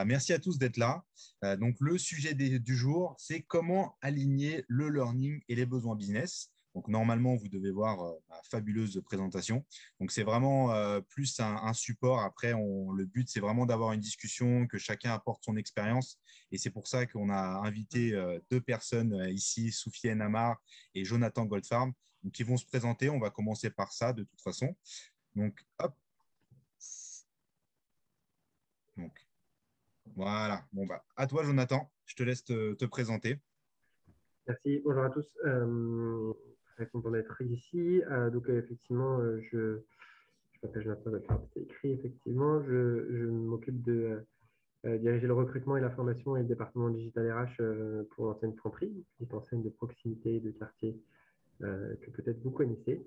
Merci à tous d'être là. Donc, le sujet du jour, c'est comment aligner le learning et les besoins business. Donc, normalement, vous devez voir ma fabuleuse présentation. Donc, c'est vraiment plus un support. Après, le but, c'est vraiment d'avoir une discussion, que chacun apporte son expérience. Et c'est pour ça qu'on a invité deux personnes ici, Soufiane Amar et Jonathan Goldfarb, donc, qui vont se présenter. On va commencer par ça, de toute façon. Donc, hop. Donc, voilà. Bon, à toi, Jonathan. Je te laisse te présenter. Merci, bonjour à tous. Très content d'être ici. Effectivement, je m'appelle Jonathan Belfort, c'est écrit, effectivement. Je m'occupe de diriger le recrutement et la formation et le département digital RH pour l'enseigne Franprix, petite enseigne de proximité et de quartier que peut-être vous connaissez.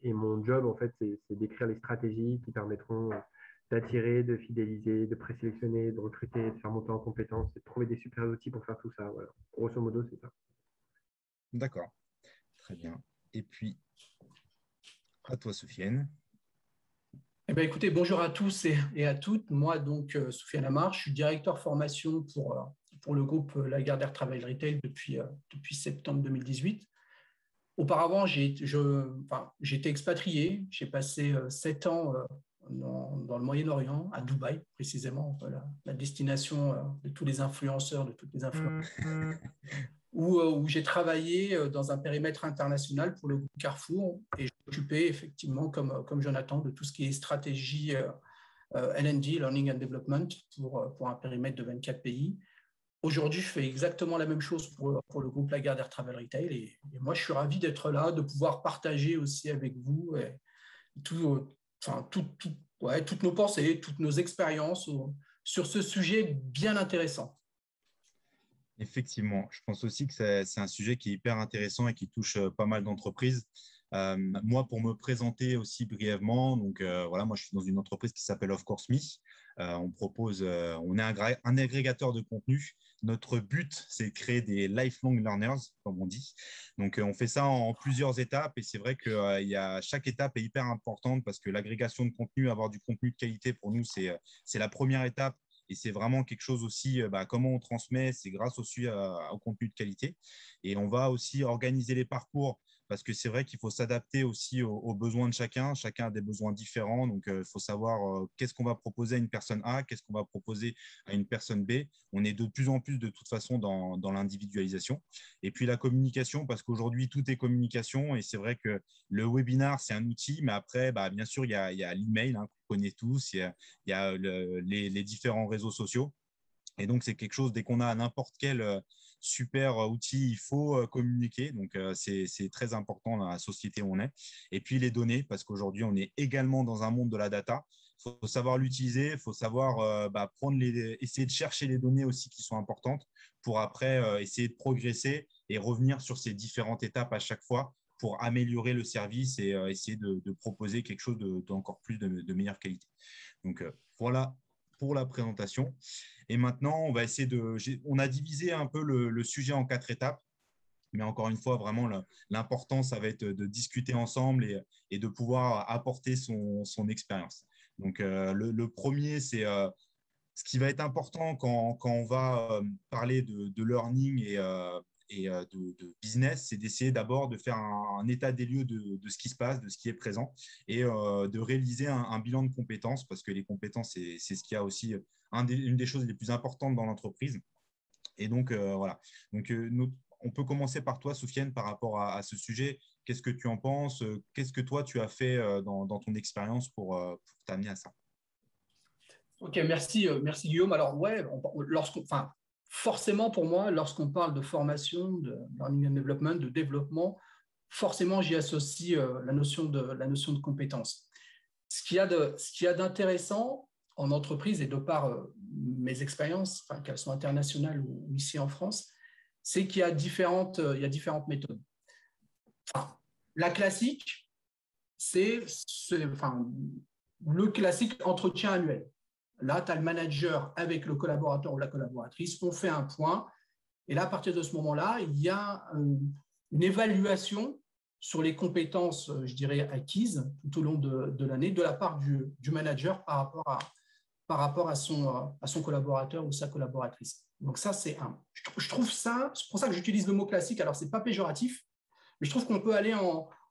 Et mon job, en fait, c'est d'écrire les stratégies qui permettront d'attirer, de fidéliser, de présélectionner, de recruter, de faire monter en compétences et de trouver des super outils pour faire tout ça. Voilà. Grosso modo, c'est ça. D'accord. Très bien. Et puis, à toi, Soufiane. Eh bien, écoutez, bonjour à tous et à toutes. Moi, donc, Soufiane Amar, je suis directeur formation pour le groupe Lagardère Travel Retail depuis septembre 2018. Auparavant, j'ai été expatrié. J'ai passé 7 ans dans le Moyen-Orient, à Dubaï précisément, voilà, la destination de tous les influenceurs, de toutes les influenceurs, où j'ai travaillé dans un périmètre international pour le groupe Carrefour et j'occupais effectivement, comme Jonathan, de tout ce qui est stratégie L&D, Learning and Development, pour un périmètre de 24 pays. Aujourd'hui, je fais exactement la même chose pour le groupe Lagardère Travel Retail et moi, je suis ravi d'être là, de pouvoir partager aussi avec vous tout, toutes nos pensées, toutes nos expériences sur ce sujet bien intéressant. Effectivement, je pense aussi que c'est un sujet qui est hyper intéressant et qui touche pas mal d'entreprises. Moi, pour me présenter aussi brièvement, donc voilà, moi je suis dans une entreprise qui s'appelle Of Course Me. On est un agrégateur de contenu. Notre but, c'est de créer des lifelong learners, comme on dit. Donc, on fait ça en plusieurs étapes et c'est vrai que chaque étape est hyper importante parce que l'agrégation de contenu, avoir du contenu de qualité pour nous, c'est la première étape. Et c'est vraiment quelque chose aussi, comment on transmet, c'est grâce aussi au contenu de qualité. Et on va aussi organiser les parcours parce que c'est vrai qu'il faut s'adapter aussi aux besoins de chacun. Chacun a des besoins différents. Donc, il faut savoir qu'est-ce qu'on va proposer à une personne A, qu'est-ce qu'on va proposer à une personne B. On est de plus en plus, de toute façon, dans l'individualisation. Et puis, la communication, parce qu'aujourd'hui, tout est communication. Et c'est vrai que le webinar, c'est un outil. Mais après, bien sûr, il y a l'email, hein, qu'on connaît tous. Il y a les différents réseaux sociaux. Et donc, c'est quelque chose, dès qu'on a n'importe quel super outil, il faut communiquer. Donc, c'est très important dans la société où on est. Et puis, les données, parce qu'aujourd'hui, on est également dans un monde de la data. Il faut savoir l'utiliser, il faut savoir essayer de chercher les données aussi qui sont importantes pour après essayer de progresser et revenir sur ces différentes étapes à chaque fois pour améliorer le service et essayer de proposer quelque chose d'encore plus de meilleure qualité. Donc, voilà pour la présentation. Et maintenant, on a divisé un peu le sujet en 4 étapes. Mais encore une fois, vraiment, l'important, ça va être de discuter ensemble et de pouvoir apporter son expérience. Donc, le premier, c'est ce qui va être important quand on va parler de learning et de business, c'est d'essayer d'abord de faire un état des lieux de ce qui se passe, de ce qui est présent et de réaliser un bilan de compétences parce que les compétences, c'est ce qu'il y a aussi une des choses les plus importantes dans l'entreprise. Et donc, voilà. Donc, on peut commencer par toi, Soufiane, par rapport à ce sujet. Qu'est-ce que tu en penses? Qu'est-ce que toi, tu as fait dans ton expérience pour t'amener à ça? Ok, merci Guillaume. Alors ouais, forcément pour moi, lorsqu'on parle de formation, de learning and development, de développement, forcément j'y associe la notion de compétence. Ce qu'il y a d'intéressant en entreprise et de par mes expériences, qu'elles soient internationales ou ici en France, c'est qu'il y a différentes méthodes. La classique, c'est le classique entretien annuel. Là, tu as le manager avec le collaborateur ou la collaboratrice, on fait un point, et là, à partir de ce moment-là, il y a une évaluation sur les compétences, je dirais, acquises tout au long de l'année de la part du manager par rapport à son collaborateur ou sa collaboratrice. Donc ça, c'est un. Je trouve ça, c'est pour ça que j'utilise le mot classique. Alors, ce n'est pas péjoratif, mais je trouve qu'on peut aller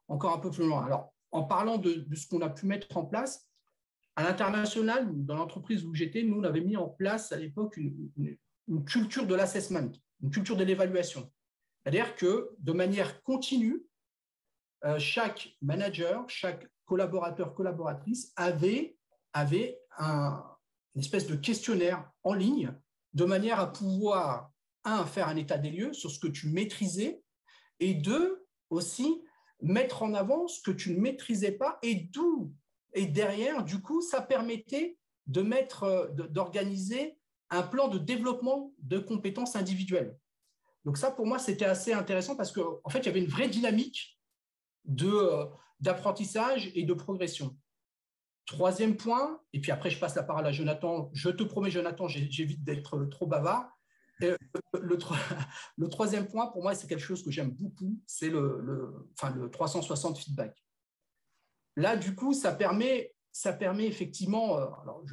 encore un peu plus loin. Alors, en parlant de ce qu'on a pu mettre en place, à l'international, dans l'entreprise où j'étais, nous, on avait mis en place à l'époque une culture de l'assessment, une culture de l'évaluation. C'est-à-dire que de manière continue, chaque manager, chaque collaborateur, collaboratrice avait une espèce de questionnaire en ligne de manière à pouvoir, un, faire un état des lieux sur ce que tu maîtrisais et deux, aussi mettre en avant ce que tu ne maîtrisais pas et derrière, du coup, ça permettait d'organiser un plan de développement de compétences individuelles. Donc ça, pour moi, c'était assez intéressant parce qu'en fait, il y avait une vraie dynamique d'apprentissage et de progression. Troisième point, et puis après, je passe la parole à Jonathan. Je te promets, Jonathan, j'évite d'être trop bavard. Le troisième point, pour moi, c'est quelque chose que j'aime beaucoup, c'est le 360 feedback. Là, du coup, ça permet effectivement, alors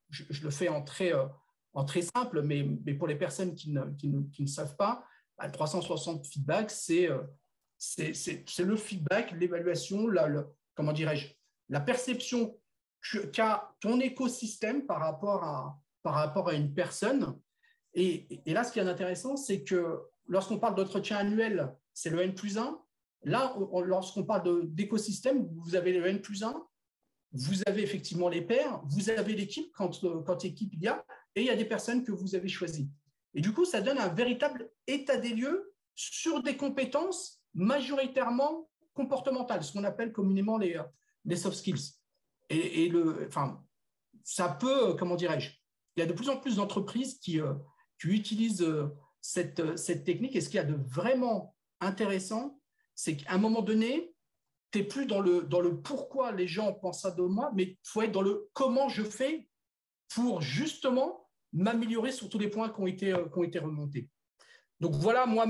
je le fais en très simple, mais pour les personnes qui ne savent pas, le 360 feedback, c'est le feedback, l'évaluation, comment dirais-je, la perception qu'a ton écosystème par rapport à une personne. Et là, ce qui est intéressant, c'est que lorsqu'on parle d'entretien annuel, c'est le N+1. Là, lorsqu'on parle d'écosystème, vous avez le N+1, vous avez effectivement les pairs, vous avez l'équipe quand équipe il y a, et il y a des personnes que vous avez choisies. Et du coup, ça donne un véritable état des lieux sur des compétences majoritairement comportementales, ce qu'on appelle communément les soft skills. Ça peut, comment dirais-je, il y a de plus en plus d'entreprises qui utilisent cette technique. Et ce qu'il y a de vraiment intéressant, c'est qu'à un moment donné, tu n'es plus dans le pourquoi les gens pensent ça de moi, mais il faut être dans le comment je fais pour justement m'améliorer sur tous les points qui ont été remontés. Donc voilà, moi,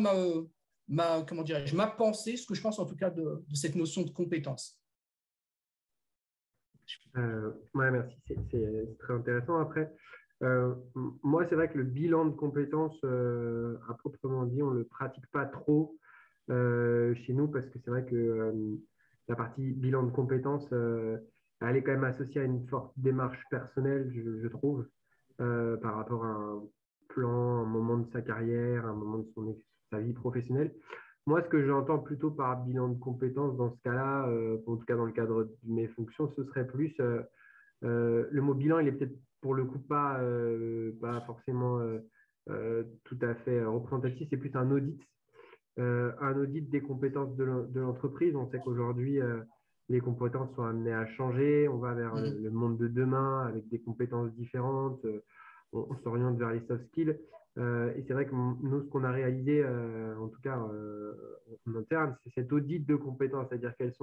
ma pensée, ce que je pense en tout cas de cette notion de compétence. Ouais, merci, c'est très intéressant. Après, moi, c'est vrai que le bilan de compétences, à proprement dit, on ne le pratique pas trop chez nous parce que c'est vrai que la partie bilan de compétences, elle est quand même associée à une forte démarche personnelle, je trouve, par rapport à un plan, un moment de sa carrière, un moment de sa vie professionnelle. Moi, ce que j'entends plutôt par bilan de compétences dans ce cas-là, en tout cas dans le cadre de mes fonctions, ce serait plus le mot bilan, il est peut-être pour le coup pas forcément tout à fait représentatif, c'est plus un audit des compétences de l'entreprise. On sait qu'aujourd'hui, les compétences sont amenées à changer, on va vers le monde de demain avec des compétences différentes, on s'oriente vers les soft skills. Et c'est vrai que nous, ce qu'on a réalisé, en tout cas en interne, c'est cet audit de compétences, c'est-à-dire quelle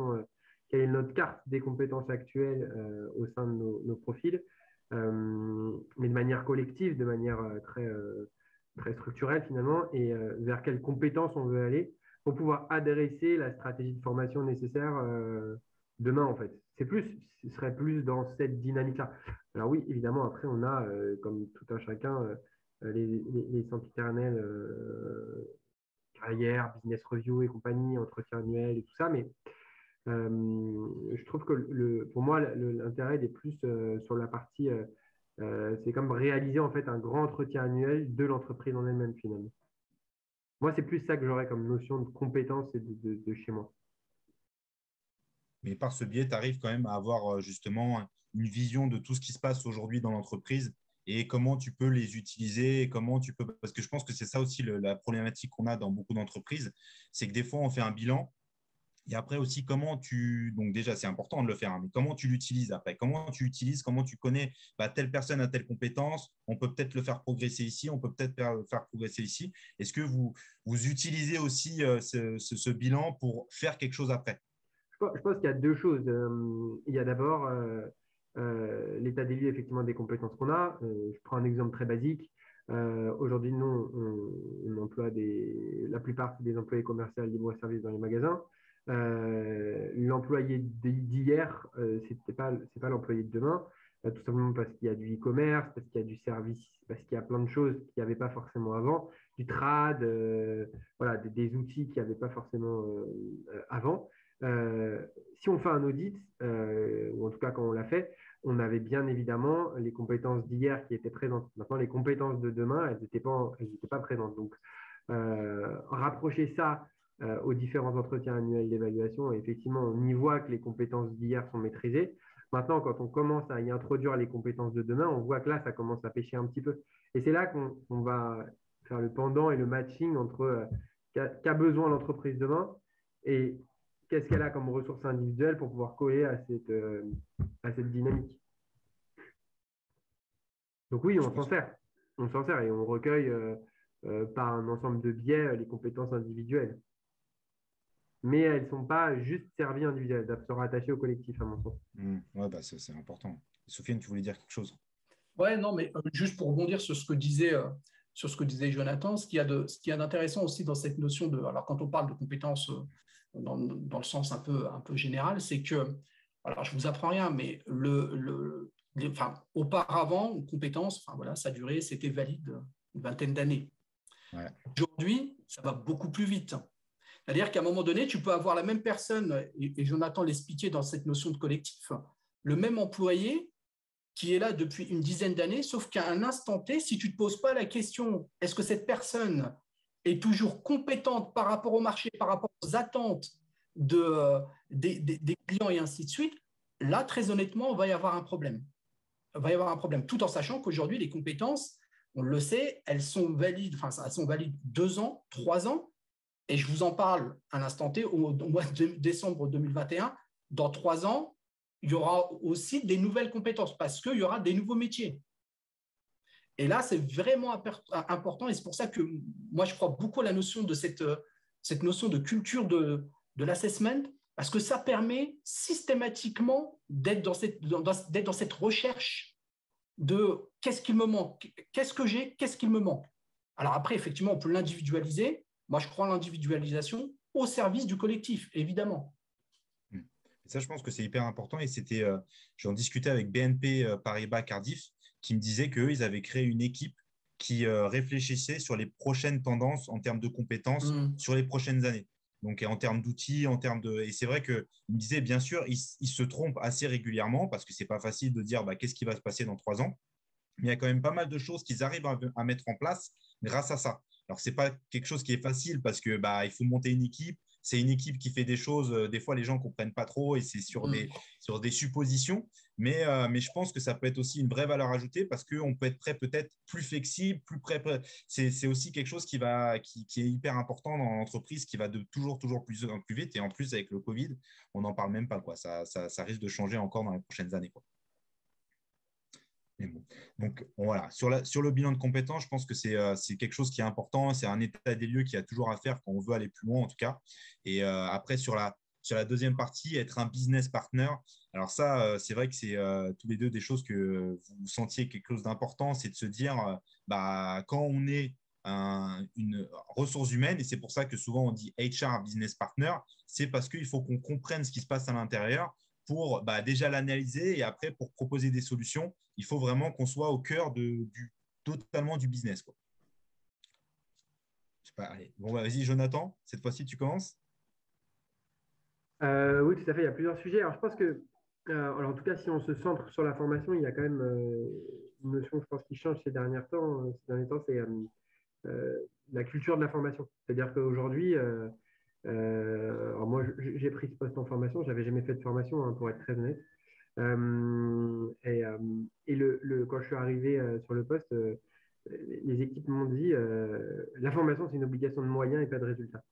est notre carte des compétences actuelles au sein de nos profils, mais de manière collective, de manière très structurelle finalement, et vers quelles compétences on veut aller pour pouvoir adresser la stratégie de formation nécessaire demain en fait. Ce serait plus dans cette dynamique-là. Alors oui, évidemment, après on a, comme tout un chacun, les sempiternels carrière, business review et compagnie, entretien annuel et tout ça, mais je trouve que pour moi, l'intérêt est plus sur la partie, c'est comme réaliser en fait un grand entretien annuel de l'entreprise en elle-même finalement. Moi, c'est plus ça que j'aurais comme notion de compétence et de chez moi. Mais par ce biais, tu arrives quand même à avoir justement une vision de tout ce qui se passe aujourd'hui dans l'entreprise et comment tu peux les utiliser, et comment tu peux… Parce que je pense que c'est ça aussi la problématique qu'on a dans beaucoup d'entreprises, c'est que des fois, on fait un bilan. Et après aussi, donc déjà, c'est important de le faire, hein, mais comment tu l'utilises après? Comment tu utilises, comment tu connais telle personne a telle compétence? On peut peut-être le faire progresser ici, on peut peut-être faire progresser ici. Est-ce que vous utilisez aussi ce bilan pour faire quelque chose après? Je pense qu'il y a deux choses. Il y a d'abord l'état des lieux effectivement des compétences qu'on a. Je prends un exemple très basique. Aujourd'hui, nous, on emploie la plupart des employés commerciaux libre-service dans les magasins. L'employé d'hier, c'est pas l'employé de demain, tout simplement parce qu'il y a du e-commerce, parce qu'il y a du service, parce qu'il y a plein de choses qu'il n'y avait pas forcément avant, du trad, voilà, des outils qu'il n'y avait pas forcément avant. Si on fait un audit, ou en tout cas quand on l'a fait, on avait bien évidemment les compétences d'hier qui étaient présentes. Maintenant, les compétences de demain, elles n'étaient pas présentes. Donc, rapprocher ça aux différents entretiens annuels d'évaluation, et effectivement, on y voit que les compétences d'hier sont maîtrisées. Maintenant, quand on commence à y introduire les compétences de demain, on voit que là, ça commence à pêcher un petit peu. Et c'est là qu'on va faire le pendant et le matching entre qu'a besoin l'entreprise demain et qu'est-ce qu'elle a comme ressources individuelles pour pouvoir coller à cette dynamique. Donc oui, on s'en sert. On s'en sert et on recueille par un ensemble de biais les compétences individuelles. Mais elles ne sont pas juste servies individuelles, elles doivent se rattacher au collectif, à mon sens. Ouais, bah, c'est important. Sofiane, tu voulais dire quelque chose? Ouais, non, mais juste pour rebondir sur ce que disait, Jonathan, ce qu'il y a d'intéressant aussi dans cette notion de, alors quand on parle de compétences dans le sens un peu général, c'est que, alors je vous apprends rien, mais auparavant, une compétence, enfin voilà, sa durée, c'était valide une vingtaine d'années. Ouais. Aujourd'hui, ça va beaucoup plus vite. C'est-à-dire qu'à un moment donné, tu peux avoir la même personne, et Jonathan l'expliquait dans cette notion de collectif, le même employé qui est là depuis une dizaine d'années, sauf qu'à un instant T, si tu ne te poses pas la question, est-ce que cette personne est toujours compétente par rapport au marché, par rapport aux attentes des clients et ainsi de suite, là, très honnêtement, il va y avoir un problème. Il va y avoir un problème, tout en sachant qu'aujourd'hui, les compétences, on le sait, elles sont valides 2 ans, 3 ans, et je vous en parle à l'instant T, au mois de décembre 2021, dans 3 ans, il y aura aussi des nouvelles compétences parce qu'il y aura des nouveaux métiers. Et là, c'est vraiment important et c'est pour ça que moi, je crois beaucoup à la notion de cette notion de culture de l'assessment parce que ça permet systématiquement d'être dans cette recherche de qu'est-ce qu'il me manque, qu'est-ce que j'ai, qu'est-ce qu'il me manque. Alors après, effectivement, on peut l'individualiser. Moi, je crois à l'individualisation au service du collectif, évidemment. Et ça, je pense que c'est hyper important. Et j'en discutais avec BNP Paribas Cardiff, qui me disait qu'eux, ils avaient créé une équipe qui réfléchissait sur les prochaines tendances en termes de compétences sur les prochaines années. Donc, en termes d'outils, Et c'est vrai qu'il me disait, bien sûr, ils se trompent assez régulièrement parce que ce n'est pas facile de dire qu'est-ce qui va se passer dans 3 ans. Mais il y a quand même pas mal de choses qu'ils arrivent à mettre en place grâce à ça. Alors, ce n'est pas quelque chose qui est facile parce que il faut monter une équipe. C'est une équipe qui fait des choses, des fois les gens ne comprennent pas trop et c'est sur des suppositions. Mais je pense que ça peut être aussi une vraie valeur ajoutée parce qu'on peut être prêt peut-être plus flexible, plus prêt. C'est aussi quelque chose qui est hyper important dans l'entreprise, qui va de toujours plus vite. Et en plus, avec le Covid, on n'en parle même pas, quoi. Ça risque de changer encore dans les prochaines années, quoi. Mais bon. Donc voilà, sur le bilan de compétences, je pense que c'est quelque chose qui est important. C'est un état des lieux qu'il y a toujours à faire quand on veut aller plus loin, en tout cas. Et après, sur la deuxième partie, être un business partner. Alors ça, c'est vrai que c'est tous les deux des choses que vous sentiez quelque chose d'important, c'est de se dire, quand on est une ressource humaine, et c'est pour ça que souvent on dit HR business partner, c'est parce qu'il faut qu'on comprenne ce qui se passe à l'intérieur pour déjà l'analyser et après pour proposer des solutions. Il faut vraiment qu'on soit au cœur totalement du business, quoi. Je sais pas, allez. Bon, vas-y, Jonathan, cette fois-ci, tu commences. Oui, tout à fait. Il y a plusieurs sujets. Alors, je pense que, alors, en tout cas, si on se centre sur la formation, il y a quand même une notion, je pense, qui change ces derniers temps. C'est la culture de la formation. C'est-à-dire qu'aujourd'hui, alors moi, j'ai pris ce poste en formation. Je n'avais jamais fait de formation, hein, pour être très honnête. Quand je suis arrivé sur le poste, les équipes m'ont dit la formation, c'est une obligation de moyens et pas de résultats.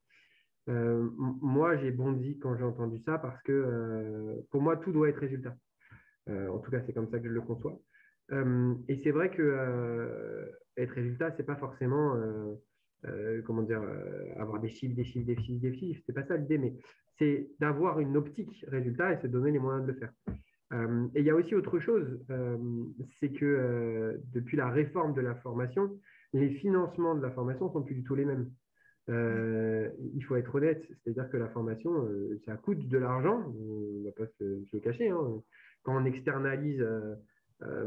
Moi, j'ai bondi quand j'ai entendu ça parce que pour moi, tout doit être résultat. En tout cas, c'est comme ça que je le conçois. Et c'est vrai que être résultat, c'est pas forcément comment dire, avoir des chiffres, des chiffres, des chiffres, des chiffres. C'est pas ça l'idée, mais c'est d'avoir une optique résultat et se donner les moyens de le faire. Et il y a aussi autre chose, c'est que depuis la réforme de la formation, les financements de la formation sont plus du tout les mêmes. Il faut être honnête, c'est-à-dire que la formation, ça coûte de l'argent, on ne va pas se le cacher, hein. Quand on externalise un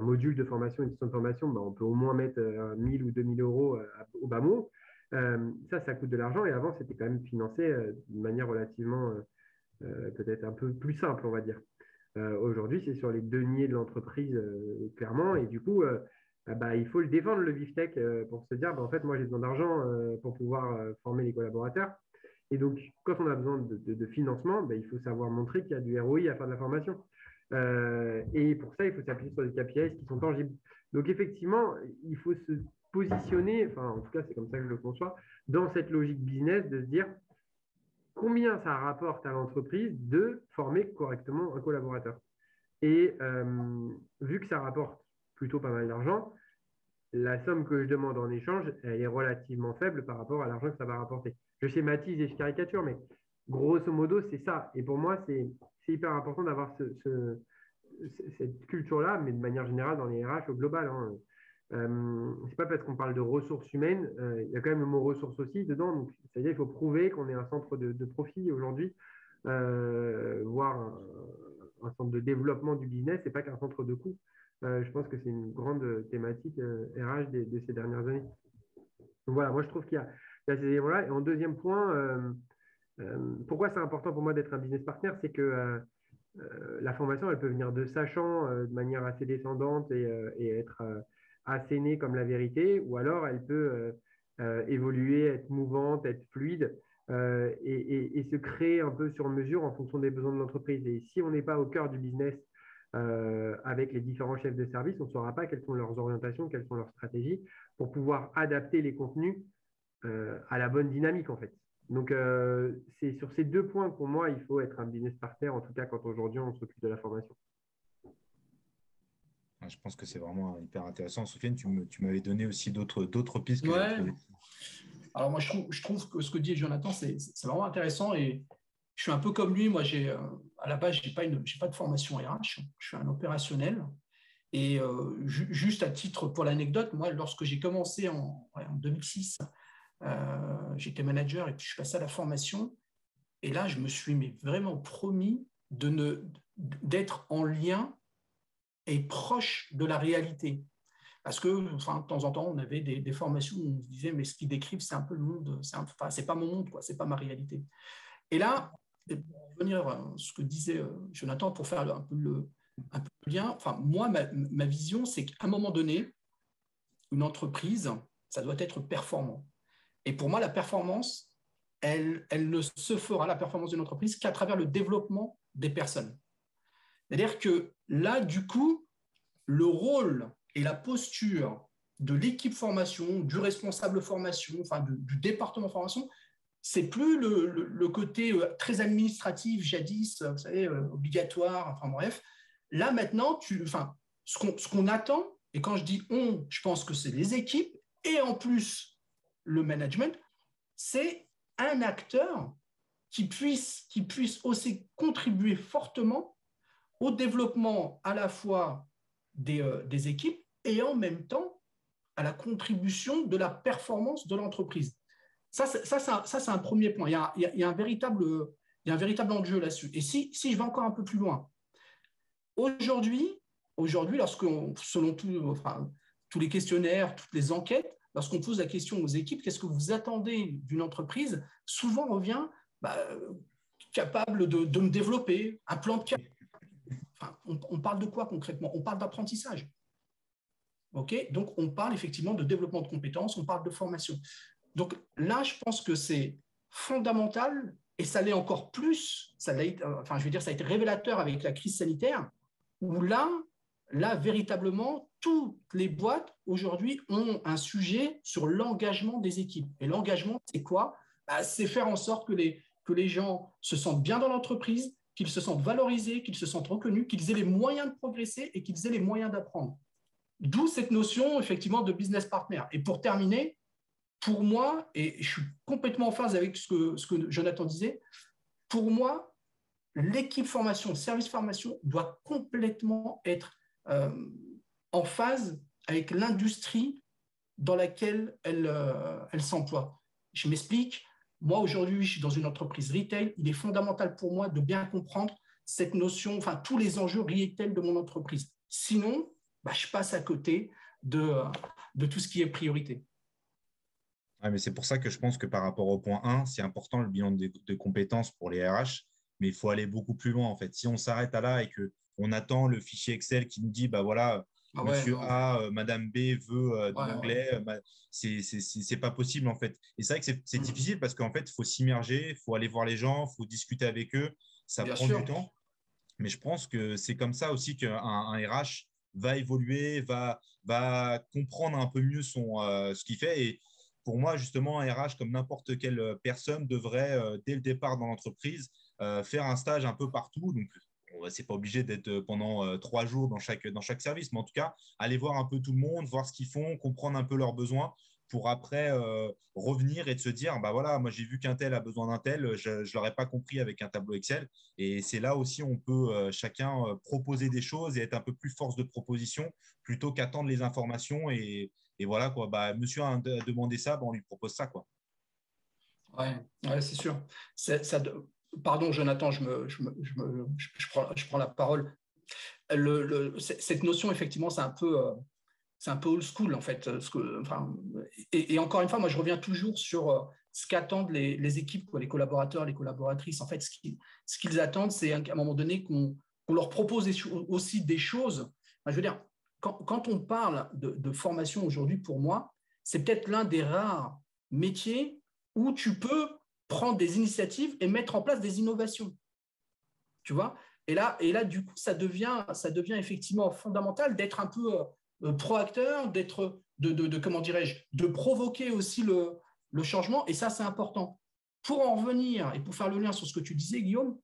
module de formation, une session de formation, on peut au moins mettre 1000 ou 2000 euros au bas mot. Ça coûte de l'argent et avant, c'était quand même financé de manière relativement peut-être un peu plus simple, on va dire. Aujourd'hui, c'est sur les deniers de l'entreprise, clairement, et du coup, il faut le défendre, le beefsteak, pour se dire, en fait, moi, j'ai besoin d'argent pour pouvoir former les collaborateurs. Et donc, quand on a besoin de financement, il faut savoir montrer qu'il y a du ROI à faire de la formation. Et pour ça, il faut s'appuyer sur des KPIs qui sont tangibles. Donc, effectivement, il faut se positionner, enfin, en tout cas, c'est comme ça que je le conçois, dans cette logique business de se dire combien ça rapporte à l'entreprise de former correctement un collaborateur. Et vu que ça rapporte plutôt pas mal d'argent, la somme que je demande en échange, elle est relativement faible par rapport à l'argent que ça va rapporter. Je schématise et je caricature, mais grosso modo, c'est ça. Et pour moi, c'est hyper important d'avoir cette culture-là, mais de manière générale dans les RH au global. Hein. C'est pas parce qu'on parle de ressources humaines, il y a quand même le mot ressources aussi dedans. Donc, c'est-à-dire qu'il faut prouver qu'on est un centre de profit aujourd'hui, voire un centre de développement du business, et pas qu'un centre de coût. Je pense que c'est une grande thématique RH de ces dernières années. Donc voilà, moi je trouve qu'il y a ces éléments-là. Et en deuxième point, pourquoi c'est important pour moi d'être un business partner, c'est que la formation, elle peut venir de sachant de manière assez descendante et être assénée comme la vérité, ou alors elle peut évoluer, être mouvante, être fluide et se créer un peu sur mesure en fonction des besoins de l'entreprise. Et si on n'est pas au cœur du business avec les différents chefs de service, on ne saura pas quelles sont leurs orientations, quelles sont leurs stratégies pour pouvoir adapter les contenus à la bonne dynamique en fait. Donc, c'est sur ces deux points pour moi, il faut être un business partner, en tout cas quand aujourd'hui on s'occupe de la formation. Je pense que c'est vraiment hyper intéressant. Sofiane, tu m'avais donné aussi d'autres pistes que Ouais. j'avais trouvées. Alors moi, je trouve que ce que dit Jonathan, c'est vraiment intéressant et je suis un peu comme lui. Moi, à la base, je n'ai pas de formation RH, je suis un opérationnel. Et juste à titre pour l'anecdote, moi, lorsque j'ai commencé en 2006, j'étais manager et puis je suis passé à la formation. Et là, je me suis vraiment promis d'être en lien et proche de la réalité. Parce que, enfin, de temps en temps, on avait des formations où on se disait, mais ce qu'ils décrivent, c'est un peu le monde, c'est pas mon monde, quoi, c'est pas ma réalité. Et là, pour revenir à ce que disait Jonathan, pour faire un peu le lien, enfin, moi, ma vision, c'est qu'à un moment donné, une entreprise, ça doit être performant. Et pour moi, la performance, elle ne se fera, la performance d'une entreprise, qu'à travers le développement des personnes. C'est-à-dire que là, du coup, le rôle et la posture de l'équipe formation, du responsable formation, enfin du département formation, c'est plus le côté très administratif, jadis, vous savez, obligatoire, enfin bref. Là, maintenant, ce qu'on attend, et quand je dis on, je pense que c'est les équipes et en plus le management, c'est un acteur qui puisse aussi contribuer fortement au développement à la fois des équipes et en même temps à la contribution de la performance de l'entreprise. Ça, c'est un premier point. Il y a un véritable enjeu là-dessus. Et si je vais encore un peu plus loin, aujourd'hui, selon tous les questionnaires, toutes les enquêtes, lorsqu'on pose la question aux équipes, qu'est-ce que vous attendez d'une entreprise, souvent on revient capable de me développer, un plan de carrière. Enfin, on parle de quoi concrètement? On parle d'apprentissage. Okay, donc, on parle effectivement de développement de compétences, on parle de formation. Donc là, je pense que c'est fondamental et ça l'est encore plus, ça a été révélateur avec la crise sanitaire où là, véritablement, toutes les boîtes aujourd'hui ont un sujet sur l'engagement des équipes. Et l'engagement, c'est quoi? C'est faire en sorte que les gens se sentent bien dans l'entreprise, qu'ils se sentent valorisés, qu'ils se sentent reconnus, qu'ils aient les moyens de progresser et qu'ils aient les moyens d'apprendre. D'où cette notion, effectivement, de business partner. Et pour terminer, pour moi, et je suis complètement en phase avec ce que Jonathan disait, pour moi, l'équipe formation, service formation doit complètement être en phase avec l'industrie dans laquelle elle s'emploie. Je m'explique. Moi, aujourd'hui, je suis dans une entreprise retail. Il est fondamental pour moi de bien comprendre cette notion, enfin, tous les enjeux retail de mon entreprise. Sinon, je passe à côté de tout ce qui est priorité. Ouais, mais c'est pour ça que je pense que par rapport au point 1, c'est important le bilan de compétences pour les RH, mais il faut aller beaucoup plus loin en fait. Si on s'arrête à là et qu'on attend le fichier Excel qui nous dit, bah voilà, Ah ouais, monsieur non. A, Madame B veut de Ouais, ouais. l'anglais, c'est pas possible en fait. Et c'est vrai que c'est difficile parce qu'en fait, il faut s'immerger, il faut aller voir les gens, il faut discuter avec eux, ça Bien prend du sûr. temps. Mais je pense que c'est comme ça aussi qu'un RH va évoluer, va comprendre un peu mieux ce qu'il fait. Et pour moi, justement, un RH, comme n'importe quelle personne, devrait, dès le départ dans l'entreprise, faire un stage un peu partout. Donc, c'est pas obligé d'être pendant 3 jours dans chaque service, mais en tout cas, aller voir un peu tout le monde, voir ce qu'ils font, comprendre un peu leurs besoins pour après revenir et de se dire, bah voilà, moi j'ai vu qu'un tel a besoin d'un tel, je ne l'aurais pas compris avec un tableau Excel. Et c'est là aussi on peut chacun proposer des choses et être un peu plus force de proposition plutôt qu'attendre les informations. Et voilà, quoi. Bah, monsieur a demandé ça, bah, on lui propose ça, quoi. Ouais, ouais, c'est sûr. Pardon, Jonathan, je prends la parole. Cette notion, effectivement, c'est un peu old school, en fait. Et encore une fois, moi, je reviens toujours sur ce qu'attendent les équipes, quoi, les collaborateurs, les collaboratrices. En fait, ce qu'ils attendent, c'est qu'à un moment donné, qu'on leur propose aussi des choses. Enfin, je veux dire, quand on parle de formation aujourd'hui, pour moi, c'est peut-être l'un des rares métiers où tu peux prendre des initiatives et mettre en place des innovations. Tu vois, du coup, ça devient effectivement fondamental d'être un peu proacteur, comment dirais-je, de provoquer aussi le changement. Et ça, c'est important. Pour en revenir et pour faire le lien sur ce que tu disais, Guillaume,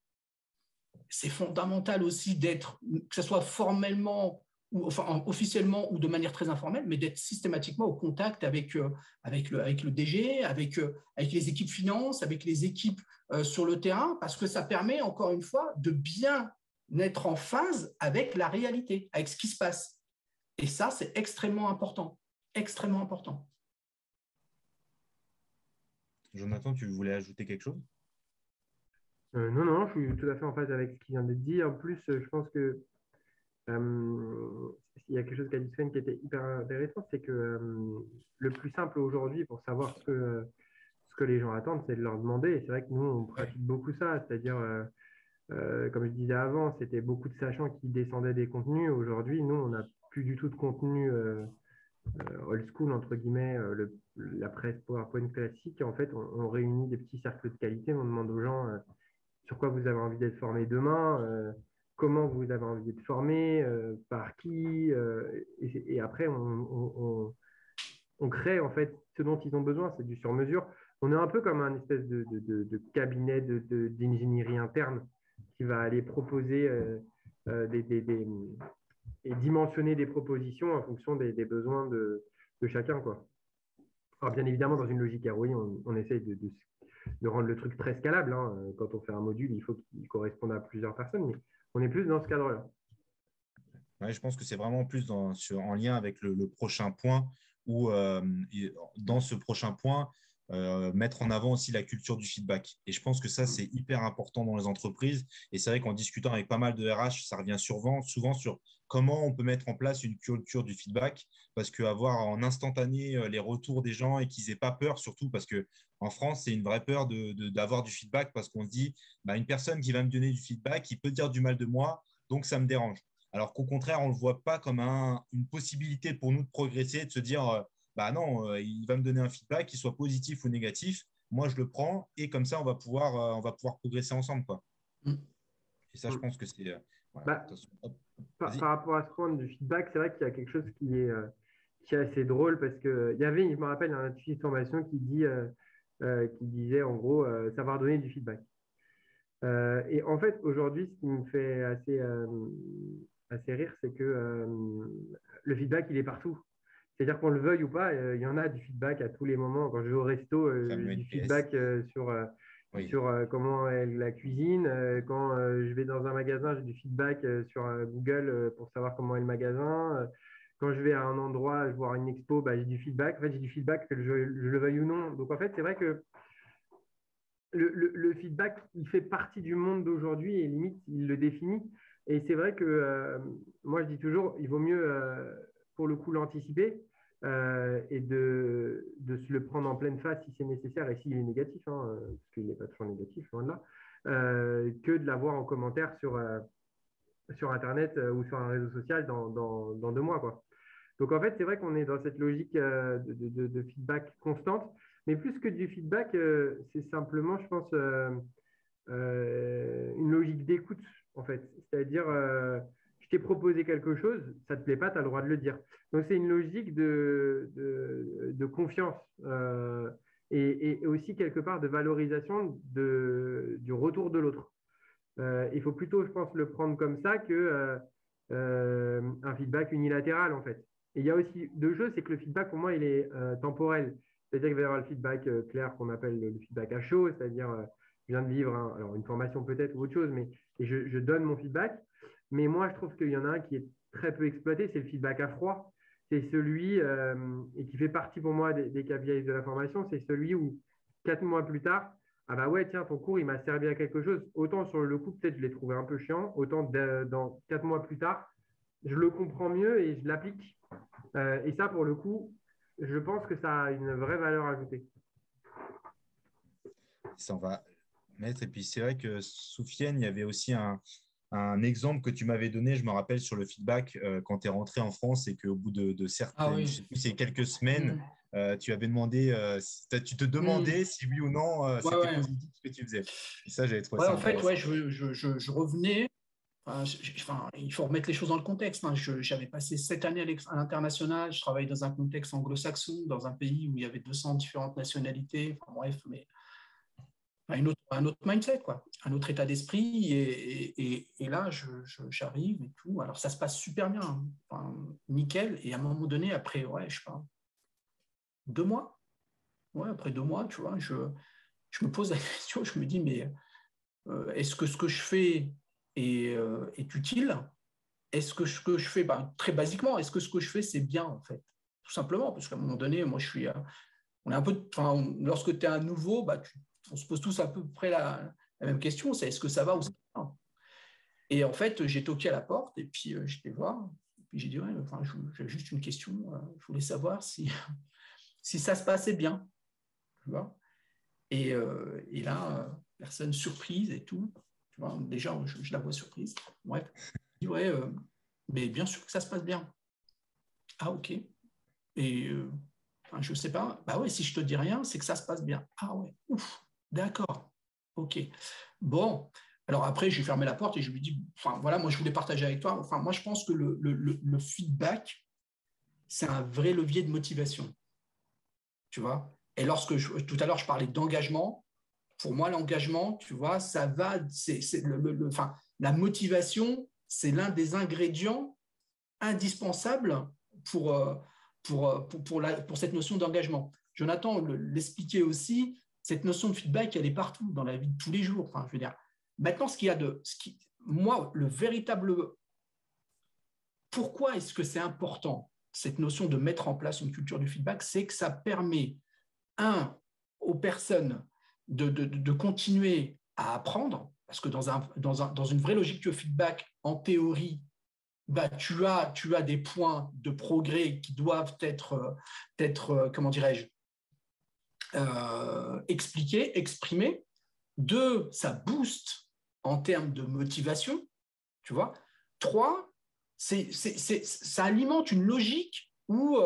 c'est fondamental aussi d'être, que ce soit formellement ou enfin officiellement ou de manière très informelle, mais d'être systématiquement au contact avec le DG, avec les équipes finances, avec les équipes sur le terrain, parce que ça permet encore une fois de bien être en phase avec la réalité, avec ce qui se passe. Et ça, c'est extrêmement important, extrêmement important. Jonathan, tu voulais ajouter quelque chose? Non, non, je suis tout à fait en phase avec ce qui vient d'être dit. En plus, je pense que il y a quelque chose qu'a dit Sven qui était hyper intéressant, c'est que le plus simple aujourd'hui pour savoir ce que les gens attendent, c'est de leur demander. Et c'est vrai que nous, on pratique beaucoup ça, c'est-à-dire, comme je disais avant, c'était beaucoup de sachants qui descendaient des contenus. Aujourd'hui, nous, on n'a plus du tout de contenu old school, entre guillemets, la presse PowerPoint classique. En fait, on réunit des petits cercles de qualité, on demande aux gens sur quoi vous avez envie d'être formé demain, comment vous avez envie d'être formé, par qui, et après on crée en fait ce dont ils ont besoin, c'est du sur-mesure. On est un peu comme un espèce de cabinet d'ingénierie interne qui va aller proposer et dimensionner des propositions en fonction des besoins de chacun, quoi. Alors, bien évidemment, dans une logique ROI, on essaye de rendre le truc très scalable, hein. Quand on fait un module, il faut qu'il corresponde à plusieurs personnes, mais on est plus dans ce cadre-là. Ouais, je pense que c'est vraiment plus en lien avec le prochain point où, dans ce prochain point, mettre en avant aussi la culture du feedback. Et je pense que ça, c'est hyper important dans les entreprises. Et c'est vrai qu'en discutant avec pas mal de RH, ça revient souvent sur comment on peut mettre en place une culture du feedback. Parce qu'avoir en instantané les retours des gens et qu'ils n'aient pas peur, surtout parce qu'en France, c'est une vraie peur d'avoir du feedback parce qu'on se dit, bah, une personne qui va me donner du feedback, il peut dire du mal de moi, donc ça me dérange. Alors qu'au contraire, on ne le voit pas comme une possibilité pour nous de progresser, de se dire, bah non, il va me donner un feedback, qu'il soit positif ou négatif. Moi, je le prends et comme ça, on va pouvoir progresser ensemble, quoi. Mm. Et ça, je Mm. pense que c'est. Voilà, Bah, attention. Hop, par vas-y. rapport à ce point du feedback, c'est vrai qu'il y a quelque chose qui est assez drôle parce que il y avait, je me rappelle, un outil de formation qui disait en gros savoir donner du feedback. Et en fait, aujourd'hui, ce qui me fait assez rire, c'est que le feedback, il est partout. C'est-à-dire qu'on le veuille ou pas, il y en a du feedback à tous les moments. Quand je vais au resto, Fameux j'ai du NPS. feedback Oui. sur comment est la cuisine. Quand je vais dans un magasin, j'ai du feedback sur Google pour savoir comment est le magasin. quand je vais à un endroit, je vois une expo, bah, j'ai du feedback. En fait, j'ai du feedback, que je le veuille ou non. Donc, en fait, c'est vrai que le feedback, il fait partie du monde d'aujourd'hui et limite, il le définit. Et c'est vrai que moi, je dis toujours, il vaut mieux, pour le coup, l'anticiper et de se le prendre en pleine face si c'est nécessaire et s'il est négatif, hein, parce qu'il n'est pas toujours négatif, loin de là, que de l'avoir en commentaire sur Internet ou sur un réseau social dans 2 mois, quoi. Donc, en fait, c'est vrai qu'on est dans cette logique de feedback constante. Mais plus que du feedback, c'est simplement, je pense, une logique d'écoute, en fait. C'est-à-dire, je t'ai proposé quelque chose, ça ne te plaît pas, tu as le droit de le dire. Donc, c'est une logique de confiance et aussi, quelque part, de valorisation du retour de l'autre. Il faut plutôt, je pense, le prendre comme ça que un feedback unilatéral, en fait. Et il y a aussi 2 choses, c'est que le feedback, pour moi, il est temporel. C'est-à-dire qu'il va y avoir le feedback clair qu'on appelle le feedback à chaud, c'est-à-dire je viens de vivre alors une formation peut-être ou autre chose, mais et je donne mon feedback. Mais moi, je trouve qu'il y en a un qui est très peu exploité, c'est le feedback à froid. C'est celui, et qui fait partie pour moi des KPIs de la formation, c'est celui où 4 mois plus tard, ah bah ouais, tiens, ton cours, il m'a servi à quelque chose. Autant sur le coup, peut-être je l'ai trouvé un peu chiant, autant dans 4 mois plus tard, je le comprends mieux et je l'applique. Et ça, pour le coup, je pense que ça a une vraie valeur ajoutée. Ça, on va mettre. Et puis, c'est vrai que Soufiane, il y avait aussi un exemple que tu m'avais donné, je me rappelle, sur le feedback quand tu es rentré en France et qu'au bout de Ah certaines, je sais oui. plus, c'est quelques semaines, tu avais demandé, tu te demandais si oui ou non Ouais, c'était ouais. positif ce que tu faisais. Et ça, j'avais trouvé Ouais, ça en fait, ouais, intéressant. je revenais. Enfin, il faut remettre les choses dans le contexte, hein. J'avais passé 7 années à l'international. Je travaillais dans un contexte anglo-saxon, dans un pays où il y avait 200 différentes nationalités. Enfin, bref, mais un autre mindset, quoi, un autre état d'esprit. Et là, j'arrive et tout. Alors, ça se passe super bien, hein. Enfin, nickel. Et à un moment donné, après, ouais, je sais pas, 2 mois. Ouais, après 2 mois, tu vois, je me pose la question. Je me dis, mais est-ce que ce que je fais est utile? Est-ce que ce que je fais, ben, très basiquement, est-ce que ce que je fais, c'est bien, en fait? Tout simplement, parce qu'à un moment donné, moi, on est un peu, enfin, lorsque tu es un nouveau, bah, on se pose tous à peu près la même question, c'est est-ce que ça va ou ça va pas? Et en fait, j'ai toqué à la porte et puis j'étais voir. Et puis j'ai dit, ouais, enfin, j'ai juste une question. Je voulais savoir si ça se passait bien. Tu vois, et là, personne surprise et tout. Tu vois, déjà, je la vois surprise. Bref, je dis, ouais, mais bien sûr que ça se passe bien. Ah, ok. Et enfin, je ne sais pas. Bah ouais, si je te dis rien, c'est que ça se passe bien. Ah ouais, ouf, d'accord. Ok. Bon. Alors après, j'ai fermé la porte et je lui dis, enfin voilà, moi je voulais partager avec toi. Enfin, moi je pense que le feedback, c'est un vrai levier de motivation. Tu vois. Et tout à l'heure, je parlais d'engagement. Pour moi, l'engagement, tu vois, ça va, c'est enfin, la motivation, c'est l'un des ingrédients indispensables pour, pour cette notion d'engagement. Jonathan l'expliquait aussi, cette notion de feedback, elle est partout dans la vie de tous les jours. Enfin, je veux dire, maintenant, moi, le véritable, pourquoi est-ce que c'est important, cette notion de mettre en place une culture du feedback, c'est que ça permet, aux personnes de continuer à apprendre, parce que dans une vraie logique de feedback, en théorie, bah, tu as des points de progrès qui doivent être comment dirais-je, expliqués, exprimés. 2, ça booste en termes de motivation, tu vois. 3, ça alimente une logique où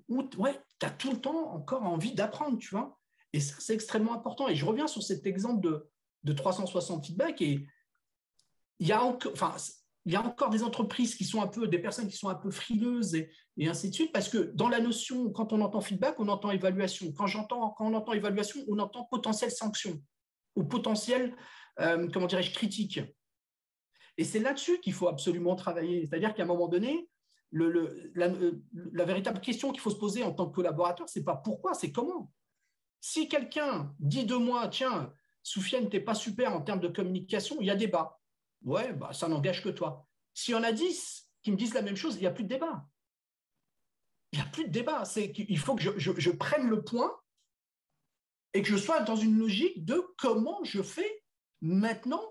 ouais, tu as tout le temps encore envie d'apprendre, tu vois. Et ça, c'est extrêmement important. Et je reviens sur cet exemple de 360 feedback. Et il y a encore des entreprises qui sont des personnes qui sont un peu frileuses et ainsi de suite, parce que dans la notion, quand on entend feedback, on entend évaluation. Quand on entend évaluation, on entend potentielle sanction ou potentielle, comment dirais-je, critique. Et c'est là-dessus qu'il faut absolument travailler. C'est-à-dire qu'à un moment donné, la véritable question qu'il faut se poser en tant que collaborateur, c'est pas pourquoi, c'est comment. Si quelqu'un dit de moi, tiens, Soufiane, t'es pas super en termes de communication, il y a débat. Ouais, bah, ça n'engage que toi. S'il y en a 10 qui me disent la même chose, il n'y a plus de débat. il n'y a plus de débat. C'est qu'il faut que je prenne le point et que je sois dans une logique de comment je fais maintenant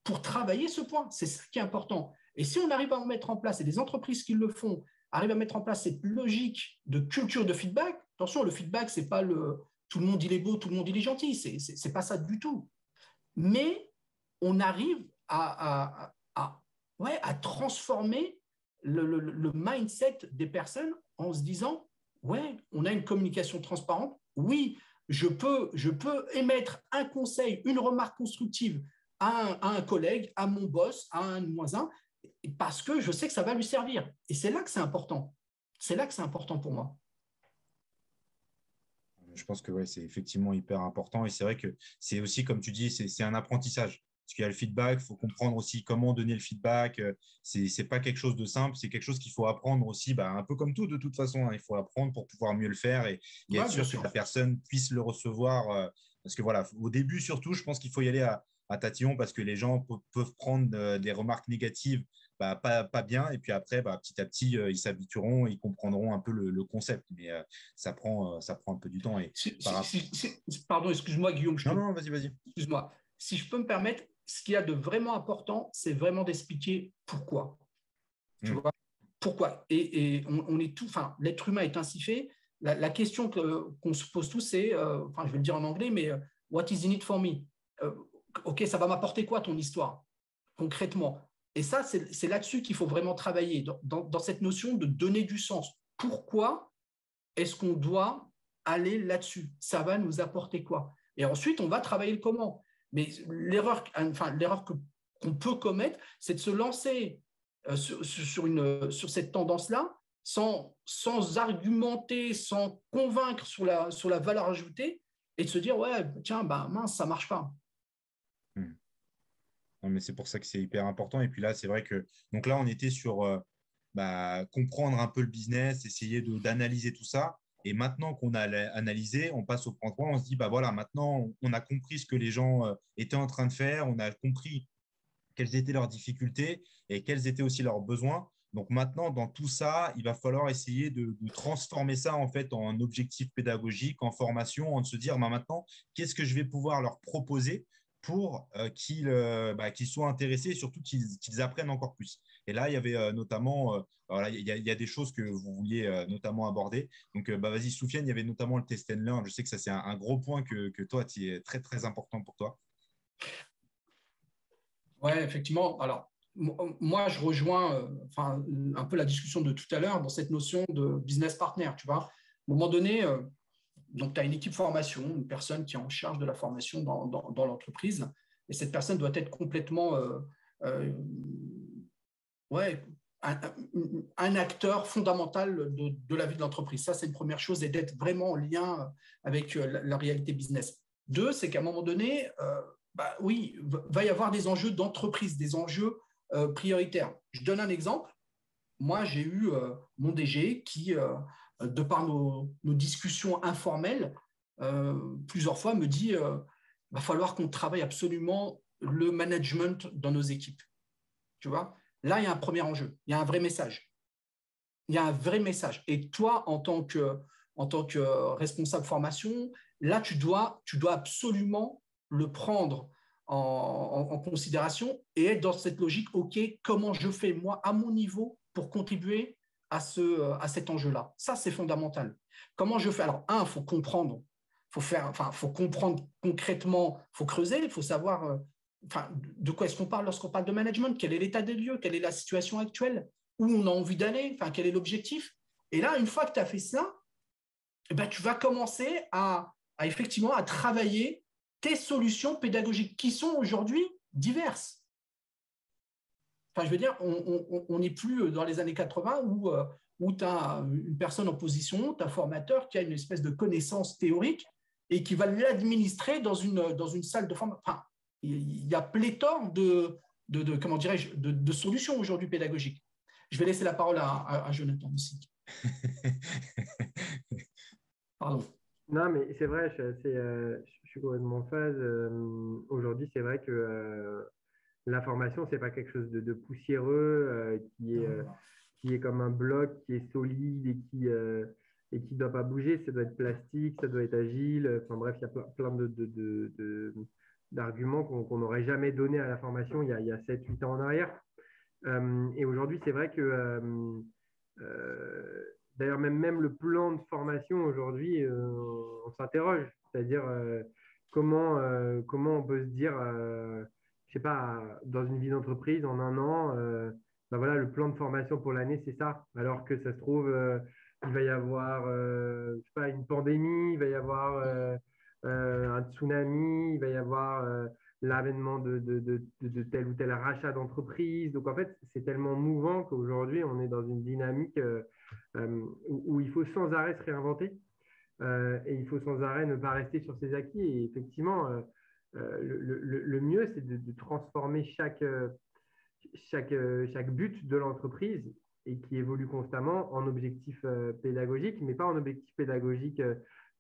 pour travailler ce point. C'est ce qui est important. Et si on arrive à en mettre en place, et des entreprises qui le font, arrivent à mettre en place cette logique de culture de feedback, attention, le feedback, c'est pas tout le monde il est beau, tout le monde il est gentil, c'est pas ça du tout. Mais on arrive à transformer le mindset des personnes en se disant, ouais, on a une communication transparente, oui, je peux émettre un conseil, une remarque constructive à un collègue, à mon boss, à un voisin, parce que je sais que ça va lui servir. Et c'est là que c'est important. C'est là que c'est important pour moi. Je pense que ouais, c'est effectivement hyper important. Et c'est vrai que c'est aussi, comme tu dis, c'est un apprentissage. Parce qu'il y a le feedback, il faut comprendre aussi comment donner le feedback. C'est pas quelque chose de simple, c'est quelque chose qu'il faut apprendre aussi, bah, un peu comme tout de toute façon. Hein. Il faut apprendre pour pouvoir mieux le faire et être sûr que la personne puisse le recevoir. Parce que voilà, au début surtout, je pense qu'il faut y aller à tatillon parce que les gens peuvent prendre des remarques négatives bah, pas bien. Et puis après, bah, petit à petit, ils s'habitueront, ils comprendront un peu le concept. Mais ça prend un peu du temps. Et pardon, excuse-moi, Guillaume. Non, vas-y. Excuse-moi. Si je peux me permettre, ce qu'il y a de vraiment important, c'est vraiment d'expliquer pourquoi. Tu vois, pourquoi. Et on est tout, enfin, l'être humain est ainsi fait. La question qu'on se pose tous, c'est, enfin, je vais le dire en anglais, mais what is in it for me? Ok, ça va m'apporter quoi ton histoire, concrètement? Et ça, c'est là-dessus qu'il faut vraiment travailler, dans cette notion de donner du sens. Pourquoi est-ce qu'on doit aller là-dessus? Ça va nous apporter quoi? Et ensuite, on va travailler le comment. Mais l'erreur qu'on peut commettre, c'est de se lancer sur cette tendance-là sans argumenter, sans convaincre sur la valeur ajoutée et de se dire, ouais, tiens, bah, mince, ça ne marche pas. Non, mais c'est pour ça que c'est hyper important. Et puis là, c'est vrai que donc là, on était sur comprendre un peu le business, essayer d'analyser tout ça. Et maintenant qu'on a analysé, on passe au point 3, on se dit, bah voilà, maintenant, on a compris ce que les gens étaient en train de faire, on a compris quelles étaient leurs difficultés et quels étaient aussi leurs besoins. Donc maintenant, dans tout ça, il va falloir essayer de transformer ça en fait en objectif pédagogique, en formation, en se dire bah, maintenant, qu'est-ce que je vais pouvoir leur proposer pour qu'ils soient intéressés et surtout qu'ils apprennent encore plus. Et là, il y avait notamment, voilà, il y a des choses que vous vouliez notamment aborder. Donc, bah, vas-y, Soufiane, il y avait notamment le test and learn. Je sais que ça, c'est un gros point que toi, qui est très, très important pour toi. Oui, effectivement. Alors, moi, je rejoins un peu la discussion de tout à l'heure dans cette notion de business partner. Tu vois, à un moment donné, donc, tu as une équipe formation, une personne qui est en charge de la formation dans l'entreprise, et cette personne doit être complètement un acteur fondamental de la vie de l'entreprise. Ça, c'est une première chose, et d'être vraiment en lien avec la réalité business. Deux, c'est qu'à un moment donné, oui, va y avoir des enjeux d'entreprise, des enjeux prioritaires. Je donne un exemple. Moi, j'ai eu mon DG qui, de par nos discussions informelles, plusieurs fois me dit va falloir qu'on travaille absolument le management dans nos équipes. Tu vois, là, il y a un premier enjeu, il y a un vrai message. Il y a un vrai message. Et toi, en tant que responsable formation, là, tu dois absolument le prendre en considération et être dans cette logique, OK, comment je fais, moi, à mon niveau, pour contribuer à cet enjeu-là. Ça, c'est fondamental. Comment je fais? Alors, il faut comprendre. Faut comprendre concrètement, il faut creuser, il faut savoir de quoi est-ce qu'on parle lorsqu'on parle de management, quel est l'état des lieux, quelle est la situation actuelle, où on a envie d'aller, quel est l'objectif. Et là, une fois que tu as fait ça, tu vas commencer effectivement à travailler tes solutions pédagogiques qui sont aujourd'hui diverses. Enfin, je veux dire, on n'est plus dans les années 80 où tu as une personne en position, tu as un formateur qui a une espèce de connaissance théorique et qui va l'administrer dans une salle de formation. Enfin, il y a pléthore comment dirais-je, de solutions aujourd'hui pédagogiques. Je vais laisser la parole à Jonathan aussi. Pardon. Non, mais c'est vrai, je suis complètement en phase. Aujourd'hui, c'est vrai que l'information, ce n'est pas quelque chose de poussiéreux qui est comme un bloc, qui est solide et qui ne doit pas bouger. Ça doit être plastique, ça doit être agile. Enfin bref, il y a plein d'arguments qu'on n'aurait jamais donné à la formation il y a 7-8 ans en arrière. Et aujourd'hui, c'est vrai que d'ailleurs, même le plan de formation aujourd'hui, on s'interroge. C'est-à-dire comment on peut se dire, je sais pas, dans une vie d'entreprise, en un an, ben voilà, le plan de formation pour l'année, c'est ça. Alors que ça se trouve, il va y avoir je sais pas, une pandémie, il va y avoir un tsunami, il va y avoir l'avènement de tel ou tel rachat d'entreprise. Donc en fait, c'est tellement mouvant qu'aujourd'hui, on est dans une dynamique où il faut sans arrêt se réinventer et il faut sans arrêt ne pas rester sur ses acquis. Et effectivement, le mieux, c'est de transformer chaque but de l'entreprise et qui évolue constamment en objectif pédagogique, mais pas en objectif pédagogique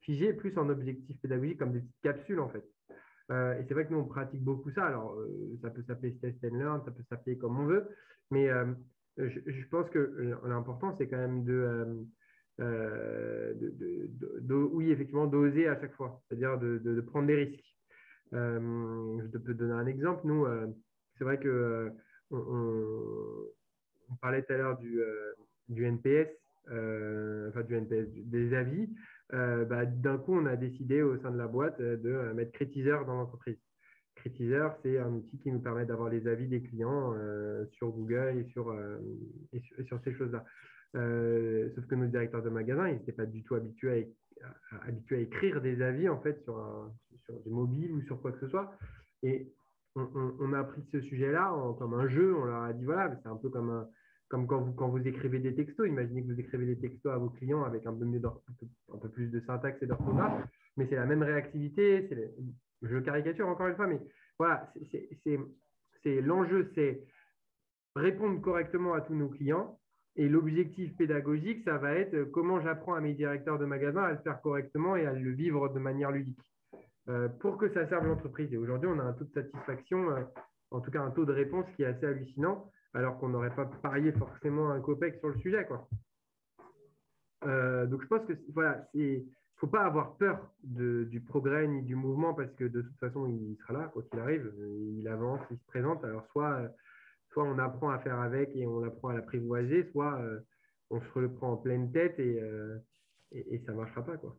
figé, plus en objectif pédagogique comme des petites capsules en fait. Et c'est vrai que nous, on pratique beaucoup ça. Alors, ça peut s'appeler test and learn, ça peut s'appeler comme on veut, mais je pense que l'important, c'est quand même oui, effectivement, d'oser à chaque fois, c'est-à-dire de prendre des risques. Je peux te donner un exemple. Nous, c'est vrai que on parlait tout à l'heure du NPS, enfin du NPS, des avis. Bah, d'un coup, on a décidé au sein de la boîte de mettre Critizer dans l'entreprise. Critizer, c'est un outil qui nous permet d'avoir les avis des clients sur Google et sur ces choses-là. Sauf que nos directeurs de magasin, ils n'étaient pas du tout habitués à écrire des avis en fait sur du mobile ou sur quoi que ce soit. Et on a pris ce sujet-là comme un jeu. On leur a dit voilà, c'est un peu comme quand vous écrivez des textos. Imaginez que vous écrivez des textos à vos clients avec un peu plus de syntaxe et d'orthographe, mais c'est la même réactivité. Je caricature encore une fois, mais voilà, l'enjeu, c'est répondre correctement à tous nos clients. Et l'objectif pédagogique, ça va être comment j'apprends à mes directeurs de magasin à le faire correctement et à le vivre de manière ludique pour que ça serve l'entreprise. Et aujourd'hui, on a un taux de satisfaction, en tout cas un taux de réponse qui est assez hallucinant, alors qu'on n'aurait pas parié forcément un copec sur le sujet, quoi. Donc je pense que voilà, faut pas avoir peur du progrès ni du mouvement parce que de toute façon, il sera là, quoi qu'il arrive, il avance, il se présente. Alors soit on apprend à faire avec et on apprend à l'apprivoiser, soit on se le prend en pleine tête et ça ne marchera pas, quoi.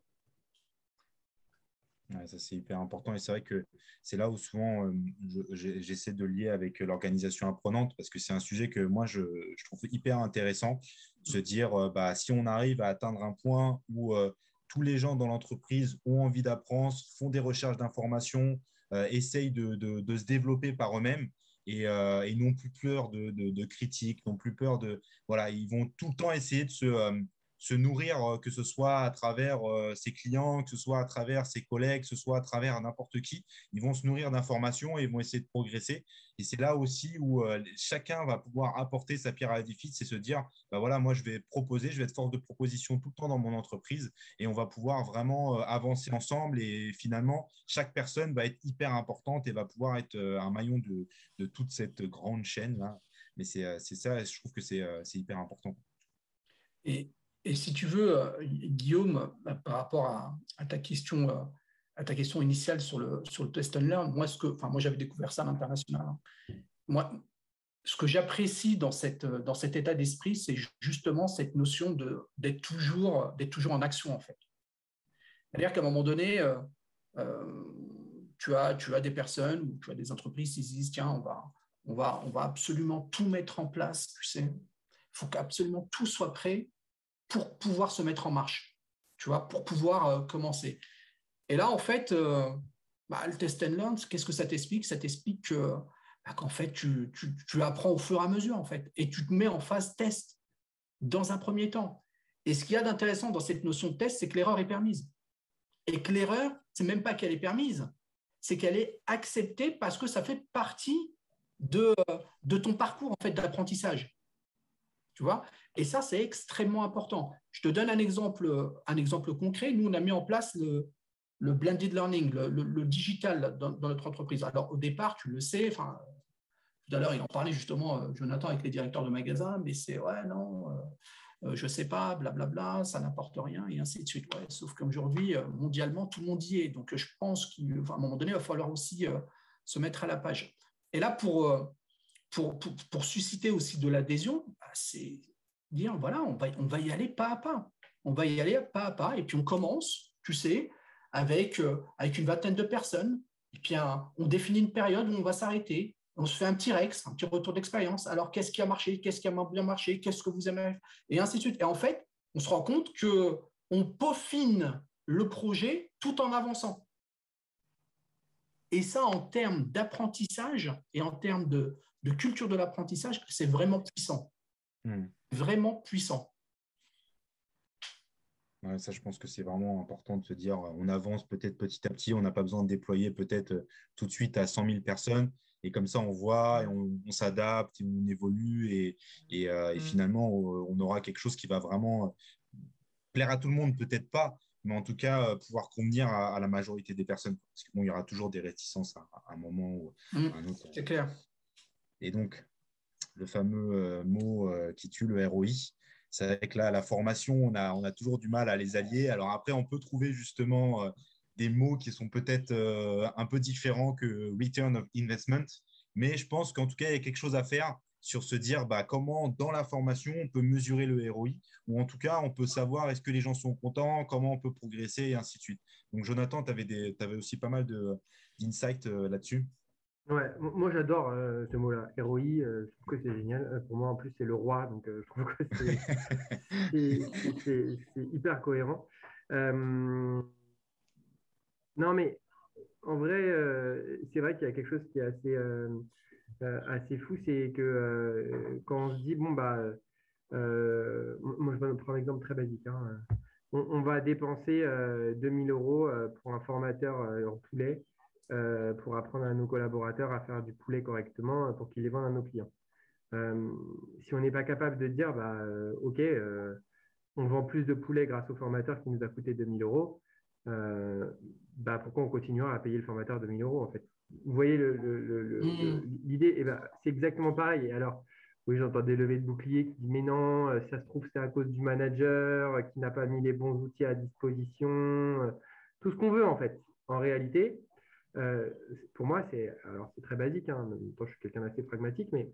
Ouais, ça, c'est hyper important. Et c'est vrai que c'est là où souvent j'essaie de lier avec l'organisation apprenante parce que c'est un sujet que moi, je trouve hyper intéressant. Se dire, bah, si on arrive à atteindre un point où tous les gens dans l'entreprise ont envie d'apprendre, font des recherches d'informations, essayent de se développer par eux-mêmes et n'ont plus peur de critiques, n'ont plus peur de… Voilà, ils vont tout le temps essayer de se nourrir, que ce soit à travers ses clients, que ce soit à travers ses collègues, que ce soit à travers n'importe qui. Ils vont se nourrir d'informations et ils vont essayer de progresser. Et c'est là aussi où chacun va pouvoir apporter sa pierre à l'édifice et se dire, bah voilà, moi, je vais proposer, je vais être force de proposition tout le temps dans mon entreprise et on va pouvoir vraiment avancer ensemble. Et finalement, chaque personne va être hyper importante et va pouvoir être un maillon de toute cette grande chaîne-là. Mais c'est ça, je trouve que c'est hyper important. Et si tu veux, Guillaume, par rapport à ta question initiale sur le test and learn, moi, j'avais découvert ça à l'international. Moi, ce que j'apprécie dans cet état d'esprit, c'est justement cette notion d'être toujours en action, en fait. C'est-à-dire qu'à un moment donné, tu as des personnes ou tu as des entreprises qui se disent, tiens, on va absolument tout mettre en place, tu sais. Il faut qu'absolument tout soit prêt pour pouvoir se mettre en marche, tu vois, pour pouvoir commencer. Et là, en fait, le test and learn, qu'est-ce que ça t'explique? Ça t'explique qu'en fait, tu apprends au fur et à mesure, en fait, et tu te mets en phase test dans un premier temps. Et ce qu'il y a d'intéressant dans cette notion de test, c'est que l'erreur est permise. Et que l'erreur, c'est même pas qu'elle est permise, c'est qu'elle est acceptée parce que ça fait partie de ton parcours, en fait, d'apprentissage. Tu vois? Et ça, c'est extrêmement important. Je te donne un exemple concret. Nous, on a mis en place le blended learning, le digital dans notre entreprise. Alors, au départ, tu le sais, Tout à l'heure, il en parlait justement, Jonathan, avec les directeurs de magasins, mais c'est ouais, non, je ne sais pas, blablabla, ça n'apporte rien, et ainsi de suite. Ouais, sauf qu'aujourd'hui, mondialement, tout le monde y est. Donc, je pense qu'à un moment donné, il va falloir aussi se mettre à la page. Et là, pour susciter aussi de l'adhésion, c'est dire, voilà, on va y aller pas à pas. On va y aller pas à pas, et puis on commence, tu sais, avec une vingtaine de personnes, et puis on définit une période où on va s'arrêter. On se fait un petit Rex, un petit retour d'expérience. Alors, qu'est-ce qui a marché? Qu'est-ce qui a moins bien marché? Qu'est-ce que vous aimez? Et ainsi de suite. Et en fait, on se rend compte qu'on peaufine le projet tout en avançant. Et ça, en termes d'apprentissage et en termes de culture de l'apprentissage, c'est vraiment puissant. Vraiment puissant. Ouais, ça, je pense que c'est vraiment important de se dire, on avance peut-être petit à petit, on n'a pas besoin de déployer peut-être tout de suite à 100 000 personnes. Et comme ça, on voit, et on s'adapte, et on évolue, et finalement, on aura quelque chose qui va vraiment plaire à tout le monde, peut-être pas, mais en tout cas, pouvoir convenir à la majorité des personnes. Parce qu'il y aura toujours des réticences à un moment ou à un autre. C'est clair. Et donc, le fameux mot qui tue, le ROI. C'est vrai que là, la formation, on a toujours du mal à les allier. Alors après, on peut trouver justement des mots qui sont peut-être un peu différents que return of investment. Mais je pense qu'en tout cas, il y a quelque chose à faire sur se dire comment, dans la formation, on peut mesurer le ROI, ou en tout cas, on peut savoir est-ce que les gens sont contents, comment on peut progresser, et ainsi de suite. Donc, Jonathan, tu avais aussi pas mal d'insights là-dessus. Ouais, moi j'adore ce mot-là, ROI, je trouve que c'est génial. Pour moi, en plus, c'est le roi, donc je trouve que c'est hyper cohérent. Euh, non, mais en vrai, c'est vrai qu'il y a quelque chose qui est assez fou, c'est que quand on se dit, bon, moi je vais prendre un exemple très basique, hein, on va dépenser 2000 euros pour un formateur en poulet pour apprendre à nos collaborateurs à faire du poulet correctement pour qu'ils les vendent à nos clients. Euh, Si on n'est pas capable de dire, OK, on vend plus de poulet grâce au formateur qui nous a coûté 2000 euros, pourquoi on continuera à payer le formateur 2000 euros en fait? Vous voyez l'idée, c'est exactement pareil. Et alors, oui, j'entends des levées de boucliers qui disent, mais non, ça se trouve, c'est à cause du manager qui n'a pas mis les bons outils à disposition, tout ce qu'on veut en fait. En réalité, euh, pour moi, c'est très basique, hein, en même temps, je suis quelqu'un d'assez pragmatique, mais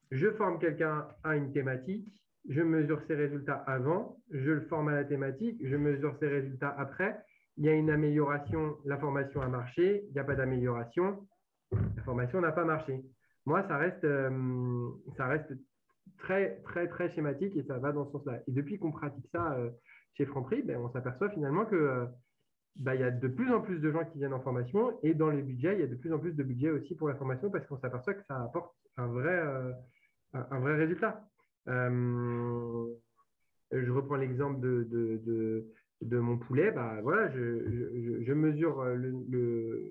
je forme quelqu'un à une thématique, je mesure ses résultats avant, je le forme à la thématique, je mesure ses résultats après. Il y a une amélioration, la formation a marché, il n'y a pas d'amélioration, la formation n'a pas marché. Moi, ça reste très, très, très schématique et ça va dans ce sens-là. Et depuis qu'on pratique ça chez Franprix, on s'aperçoit finalement que il y a de plus en plus de gens qui viennent en formation et dans les budgets, il y a de plus en plus de budget aussi pour la formation parce qu'on s'aperçoit que ça apporte un vrai résultat. Je reprends l'exemple de mon poulet. Voilà, je mesure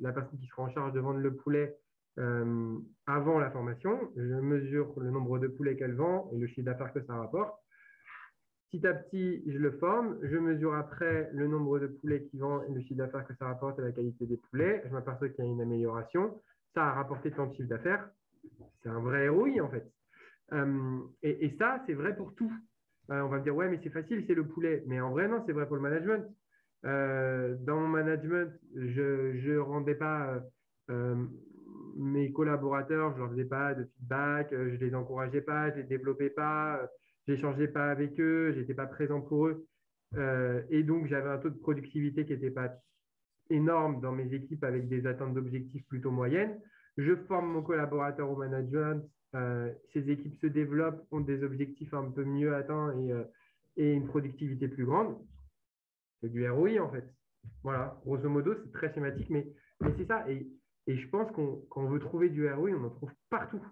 la personne qui sera en charge de vendre le poulet avant la formation. Je mesure le nombre de poulets qu'elle vend et le chiffre d'affaires que ça rapporte. Petit à petit, je le forme. Je mesure après le nombre de poulets qu'il vend et le chiffre d'affaires que ça rapporte et la qualité des poulets. Je m'aperçois qu'il y a une amélioration. Ça a rapporté tant de chiffre d'affaires. C'est un vrai ROI en fait. Et ça, c'est vrai pour tout. On va me dire, ouais, mais c'est facile, c'est le poulet. Mais en vrai, non, c'est vrai pour le management. Dans mon management, je ne rendais pas mes collaborateurs, je ne leur faisais pas de feedback, je ne les encourageais pas, je ne les développais pas, je n'échangeais pas avec eux, je n'étais pas présent pour eux. Et donc, j'avais un taux de productivité qui n'était pas énorme dans mes équipes avec des atteintes d'objectifs plutôt moyennes. Je forme mon collaborateur au management, ces équipes se développent, ont des objectifs un peu mieux atteints et une productivité plus grande. C'est du ROI en fait. Voilà, grosso modo, c'est très schématique, mais c'est ça. Et je pense qu'on quand on veut trouver du ROI, on en trouve partout.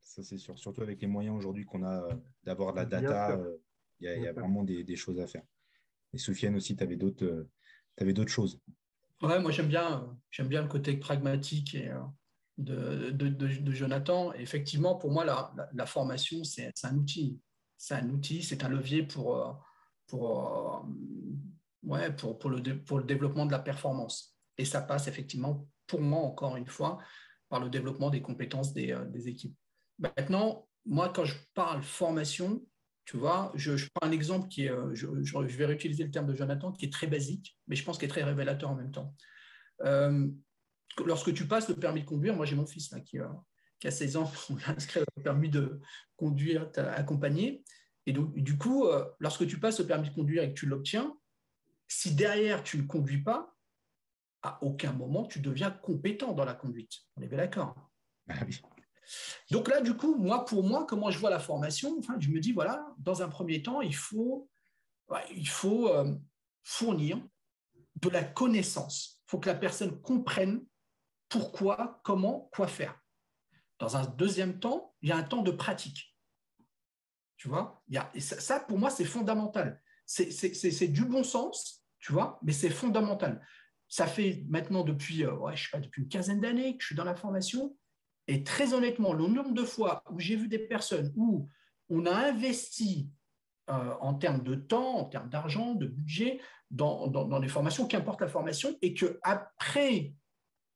Ça, c'est sûr. Surtout avec les moyens aujourd'hui qu'on a d'avoir de la Bien data, sûr. il y a vraiment des choses à faire. Et Soufiane aussi, tu avais d'autres choses. Ouais, moi j'aime bien le côté pragmatique et, de Jonathan. Et effectivement, pour moi, la formation, c'est un outil. C'est un outil, c'est un levier pour le développement de la performance. Et ça passe effectivement, pour moi, encore une fois, par le développement des compétences des équipes. Maintenant, moi, quand je parle formation, tu vois, je prends un exemple qui est, je vais réutiliser le terme de Jonathan, qui est très basique, mais je pense qu'il est très révélateur en même temps. Lorsque tu passes le permis de conduire, moi j'ai mon fils là, qui a 16 ans, on l'a inscrit au permis de conduire accompagné. Et donc, du coup, lorsque tu passes le permis de conduire et que tu l'obtiens, si derrière tu ne conduis pas, à aucun moment tu deviens compétent dans la conduite. On est bien d'accord. Ah oui. Donc là, du coup, pour moi, comment je vois la formation, enfin, je me dis, voilà, dans un premier temps, il faut fournir de la connaissance. Il faut que la personne comprenne pourquoi, comment, quoi faire. Dans un deuxième temps, il y a un temps de pratique. Tu vois, et ça, pour moi, c'est fondamental. C'est du bon sens, tu vois, mais c'est fondamental. Ça fait maintenant depuis une quinzaine d'années que je suis dans la formation. Et très honnêtement, le nombre de fois où j'ai vu des personnes où on a investi en termes de temps, en termes d'argent, de budget, dans les formations, qu'importe la formation, et qu'après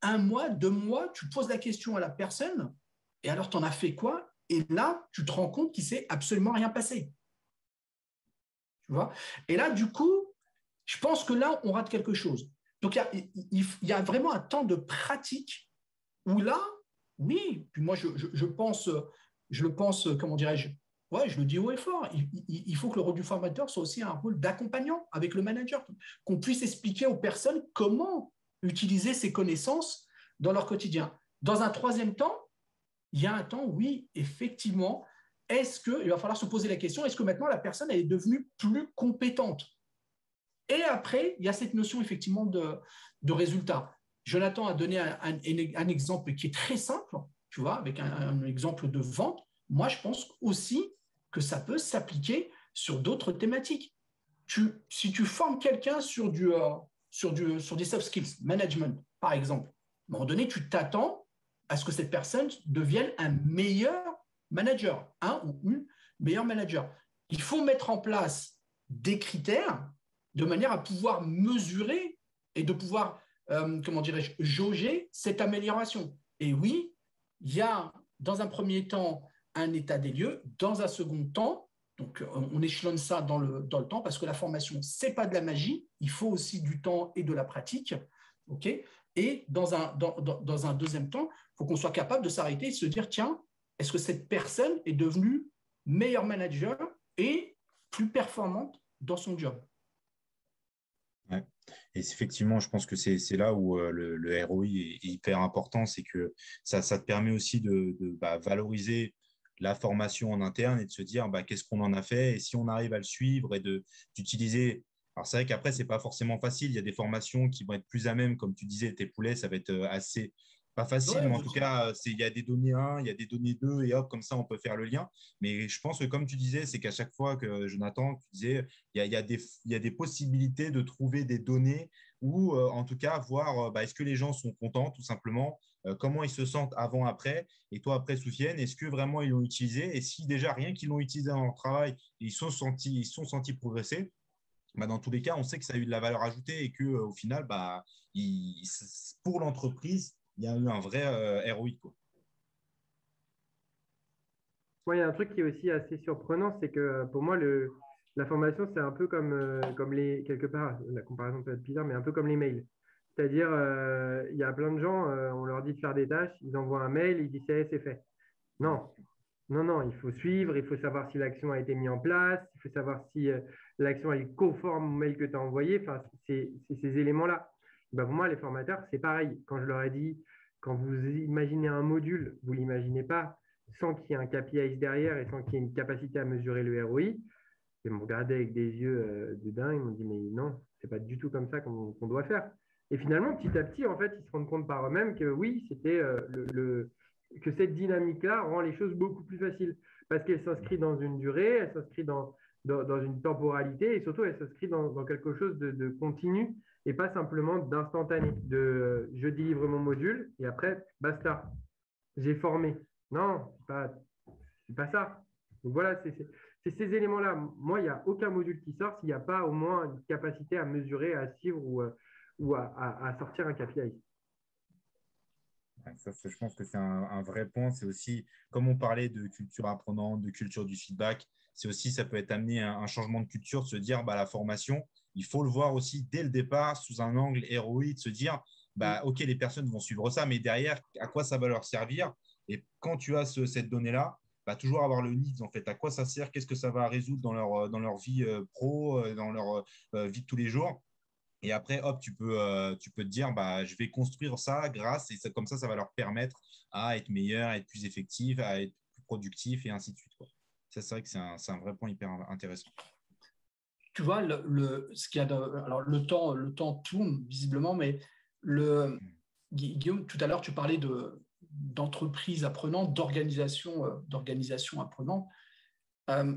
un mois, 2 mois, tu poses la question à la personne, et alors tu en as fait quoi? Et là, tu te rends compte qu'il ne s'est absolument rien passé. Tu vois? Et là, du coup, je pense que là, on rate quelque chose. Donc, il y a vraiment un temps de pratique où là, oui, puis moi, je le pense, comment dirais-je, ouais, je le dis haut et fort, il faut que le rôle du formateur soit aussi un rôle d'accompagnant avec le manager, qu'on puisse expliquer aux personnes comment utiliser ces connaissances dans leur quotidien. Dans un troisième temps, il y a un temps, oui, effectivement, il va falloir se poser la question, est-ce que maintenant la personne elle est devenue plus compétente? Et après, il y a cette notion effectivement de résultat. Jonathan a donné un exemple qui est très simple, tu vois, avec un exemple de vente. Moi, je pense aussi que ça peut s'appliquer sur d'autres thématiques. Si tu formes quelqu'un sur des soft skills, management, par exemple, à un moment donné, tu t'attends à ce que cette personne devienne un meilleur manager, un ou une meilleure manager. Il faut mettre en place des critères de manière à pouvoir mesurer et de pouvoir, comment dirais-je, jauger cette amélioration. Et oui, il y a dans un premier temps un état des lieux, dans un second temps, donc on échelonne ça dans le temps parce que la formation, ce n'est pas de la magie, il faut aussi du temps et de la pratique. Okay, et dans un deuxième temps, il faut qu'on soit capable de s'arrêter et de se dire, tiens, est-ce que cette personne est devenue meilleure manager et plus performante dans son job? Ouais. Et effectivement, je pense que c'est là où le ROI est hyper important, c'est que ça te permet aussi de valoriser la formation en interne et de se dire qu'est-ce qu'on en a fait et si on arrive à le suivre et d'utiliser. Alors c'est vrai qu'après, c'est pas forcément facile. Il y a des formations qui vont être plus à même, comme tu disais, tes poulets, ça va être assez pas facile, Ouais, mais en tout cas, il y a des données 1, il y a des données 2, et hop, comme ça, on peut faire le lien. Mais je pense que, comme tu disais, c'est qu'à chaque fois que Jonathan, tu disais, il y a des possibilités de trouver des données ou en tout cas voir est-ce que les gens sont contents tout simplement, comment ils se sentent avant, après. Et toi, après, Soufiane, est-ce que vraiment ils l'ont utilisé? Et si déjà rien qu'ils l'ont utilisé dans leur travail, ils sont sentis progresser, dans tous les cas, on sait que ça a eu de la valeur ajoutée et que au final, pour l'entreprise, il y a eu un vrai ROI, quoi. Ouais, il y a un truc qui est aussi assez surprenant, c'est que pour moi, la formation, c'est un peu comme quelque part, la comparaison peut être bizarre, mais un peu comme les mails. C'est-à-dire, il y a plein de gens, on leur dit de faire des tâches, ils envoient un mail, ils disent c'est fait. Non, non, non, il faut suivre, il faut savoir si l'action a été mise en place, il faut savoir si l'action est conforme au mail que tu as envoyé. Enfin, c'est ces éléments-là. Ben, pour moi, les formateurs, c'est pareil. Quand je leur ai dit, quand vous imaginez un module, vous ne l'imaginez pas sans qu'il y ait un KPI derrière et sans qu'il y ait une capacité à mesurer le ROI. Ils m'ont regardé avec des yeux de dingue, ils m'ont dit, mais non, c'est pas du tout comme ça qu'on doit faire. Et finalement, petit à petit, en fait, ils se rendent compte par eux-mêmes que oui, c'était que cette dynamique-là rend les choses beaucoup plus faciles parce qu'elle s'inscrit dans une durée, elle s'inscrit dans une temporalité et surtout, elle s'inscrit dans quelque chose de continu et pas simplement d'instantané, je délivre mon module et après, basta, j'ai formé. Non, c'est pas ça. Donc voilà, c'est ces éléments-là. Moi, il n'y a aucun module qui sort s'il n'y a pas au moins une capacité à mesurer, à suivre ou à sortir un KPI. Ça, je pense que c'est un vrai point. C'est aussi, comme on parlait de culture apprenante, de culture du feedback, c'est aussi, ça peut être amené à un changement de culture, de se dire, bah, la formation, il faut le voir aussi dès le départ sous un angle ROI, de se dire, bah, OK, les personnes vont suivre ça, mais derrière, à quoi ça va leur servir? Et quand tu as cette donnée-là, bah, toujours avoir le needs, en fait, à quoi ça sert, qu'est-ce que ça va résoudre dans leur vie pro, dans leur vie de tous les jours. Et après, hop, tu peux te dire, bah, je vais construire ça grâce, et ça, comme ça va leur permettre à être meilleur, à être plus effectif, à être plus productif, et ainsi de suite, quoi. Ça, c'est vrai que c'est un vrai point hyper intéressant. Tu vois, ce qu'il y a alors le temps tourne visiblement, mais Guillaume, tout à l'heure, tu parlais d'entreprise apprenante, d'organisation apprenante. Euh,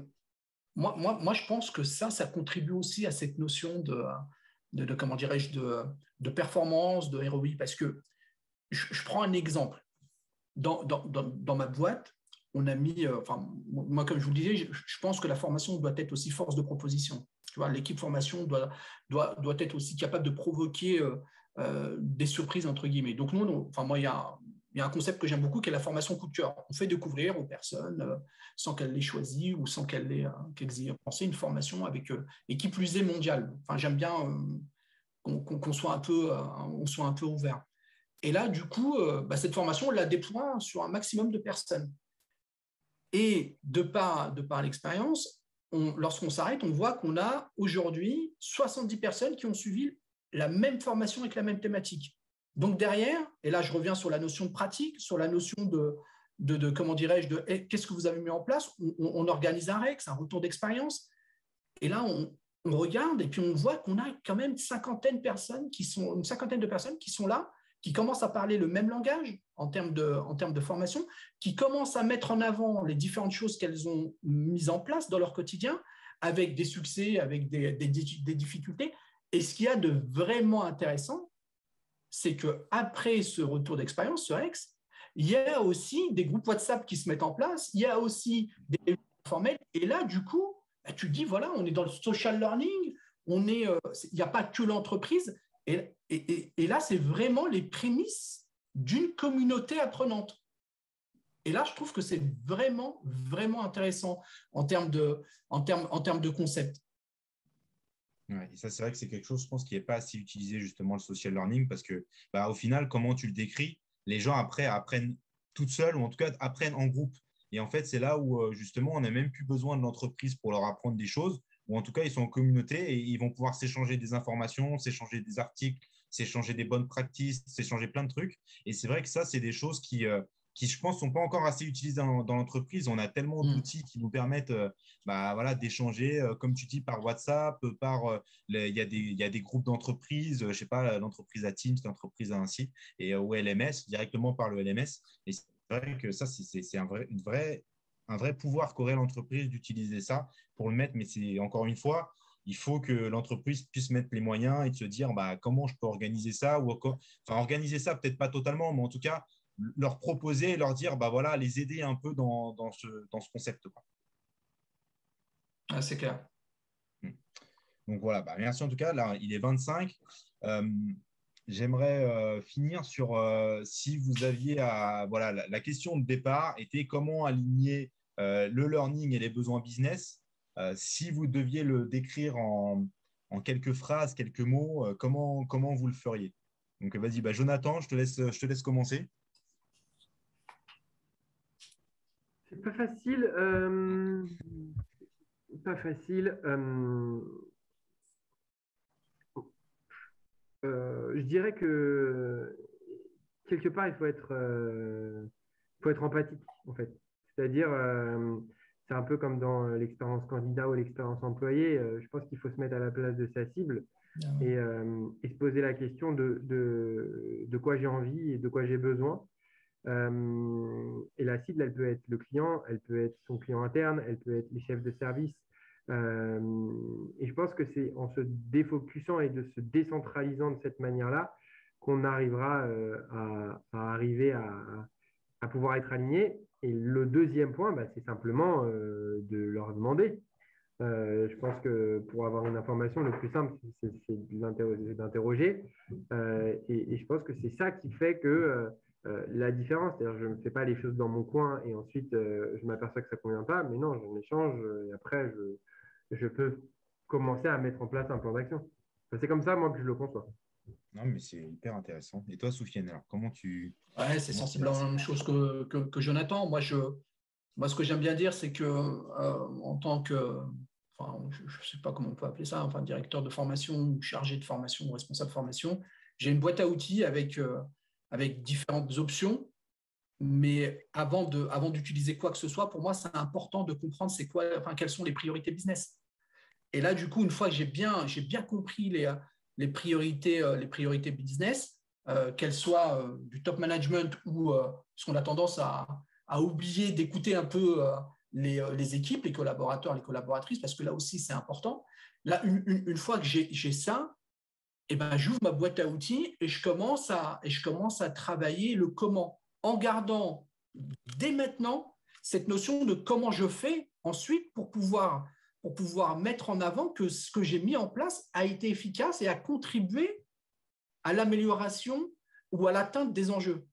moi, je pense que ça contribue aussi à cette notion comment dirais-je, de performance, de ROI, parce que je prends un exemple. Dans ma boîte, on a mis, moi, comme je vous le disais, je pense que la formation doit être aussi force de proposition. Tu vois, l'équipe formation doit être aussi capable de provoquer des surprises, entre guillemets. Donc, moi, il y a un concept que j'aime beaucoup qui est la formation coup de cœur. On fait découvrir aux personnes, sans qu'elles l'aient choisi ou sans qu'elles aient pensé, une formation et qui plus est mondiale. Enfin, j'aime bien qu'on soit un peu ouvert. Et là, du coup, cette formation, on la déploie sur un maximum de personnes. Et de par l'expérience, lorsqu'on s'arrête, on voit qu'on a aujourd'hui 70 personnes qui ont suivi la même formation avec la même thématique. Donc derrière, et là je reviens sur la notion de pratique, sur la notion de comment dirais-je, qu'est-ce que vous avez mis en place, on organise un REX, un retour d'expérience, et là on regarde et puis on voit qu'on a quand même une cinquantaine de personnes qui sont là, qui commencent à parler le même langage en termes de formation, qui commencent à mettre en avant les différentes choses qu'elles ont mises en place dans leur quotidien, avec des succès, avec des difficultés. Et ce qu'il y a de vraiment intéressant, c'est qu'après ce retour d'expérience, ce REX, il y a aussi des groupes WhatsApp qui se mettent en place, il y a aussi des réunions formelles, et là, du coup, tu te dis, voilà, on est dans le social learning, il n'y a pas que l'entreprise, et là, c'est vraiment les prémices d'une communauté apprenante. Et là, je trouve que c'est vraiment, vraiment intéressant en termes de concept. Ouais, et ça, c'est vrai que c'est quelque chose, je pense, qui n'est pas assez utilisé, justement, le social learning, parce que, bah, au final, comment tu le décris, les gens après apprennent toutes seules, ou en tout cas apprennent en groupe. Et en fait, c'est là où, justement, on n'a même plus besoin de l'entreprise pour leur apprendre des choses, ou en tout cas, ils sont en communauté et ils vont pouvoir s'échanger des informations, s'échanger des articles, s'échanger des bonnes pratiques, s'échanger plein de trucs. Et c'est vrai que ça, c'est des choses qui, je pense, ne sont pas encore assez utilisées dans l'entreprise. On a tellement d'outils qui nous permettent bah, voilà, d'échanger, comme tu dis, par WhatsApp, il y a des groupes d'entreprises, je ne sais pas, l'entreprise à Teams, l'entreprise à ainsi, et au LMS, directement par le LMS. Et c'est vrai que ça, c'est un vrai pouvoir qu'aurait l'entreprise d'utiliser ça pour le mettre, mais c'est encore une fois, il faut que l'entreprise puisse mettre les moyens et de se dire bah, comment je peux organiser ça, ou enfin, organiser ça, peut-être pas totalement, mais en tout cas, leur proposer et leur dire, bah voilà, les aider un peu dans ce concept, quoi. Ah, c'est clair. Donc voilà, bah, merci en tout cas. Là, il est 25. Euh, J'aimerais finir sur si vous aviez voilà, la question de départ était comment aligner le learning et les besoins business. Si vous deviez le décrire en quelques phrases, quelques mots, comment vous le feriez? Donc vas-y, bah, Jonathan, je te laisse commencer. C'est pas facile. Pas facile. Je dirais que quelque part, il faut être empathique, en fait. C'est-à-dire, c'est un peu comme dans l'expérience candidat ou l'expérience employé. Je pense qu'il faut se mettre à la place de sa cible et se poser la question de quoi j'ai envie et de quoi j'ai besoin. Et la cible, elle peut être le client, elle peut être son client interne, elle peut être les chefs de service. Et je pense que c'est en se défocusant et de se décentralisant de cette manière-là qu'on arrivera arriver à pouvoir être aligné. Et le deuxième point, bah, c'est simplement de leur demander. Je pense que pour avoir une information, le plus simple, c'est d'interroger. Et je pense que c'est ça qui fait que la différence, c'est-à-dire je ne fais pas les choses dans mon coin et ensuite je m'aperçois que ça ne convient pas, mais non, j'en échange et après je peux commencer à mettre en place un plan d'action. Enfin, c'est comme ça, moi, que je le conçois. Non, mais c'est hyper intéressant. Et toi, Soufiane, alors Ouais, c'est comment tu sensiblement la même chose que Jonathan. Moi, ce que j'aime bien dire, c'est que en tant que, enfin, je ne sais pas comment on peut appeler ça, enfin, directeur de formation, ou chargé de formation, ou responsable de formation, j'ai une boîte à outils avec différentes options. Mais avant d'utiliser quoi que ce soit, pour moi, c'est important de comprendre quelles sont les priorités business. Et là, du coup, une fois que j'ai bien compris les priorités business, qu'elles soient du top management ou parce qu'on a tendance à oublier d'écouter un peu les équipes, les collaborateurs, les collaboratrices, parce que là aussi, c'est important. Là, une fois que j'ai ça, eh ben, j'ouvre ma boîte à outils et je commence à travailler le comment, en gardant dès maintenant cette notion de comment je fais ensuite pour pouvoir mettre en avant que ce que j'ai mis en place a été efficace et a contribué à l'amélioration ou à l'atteinte des enjeux.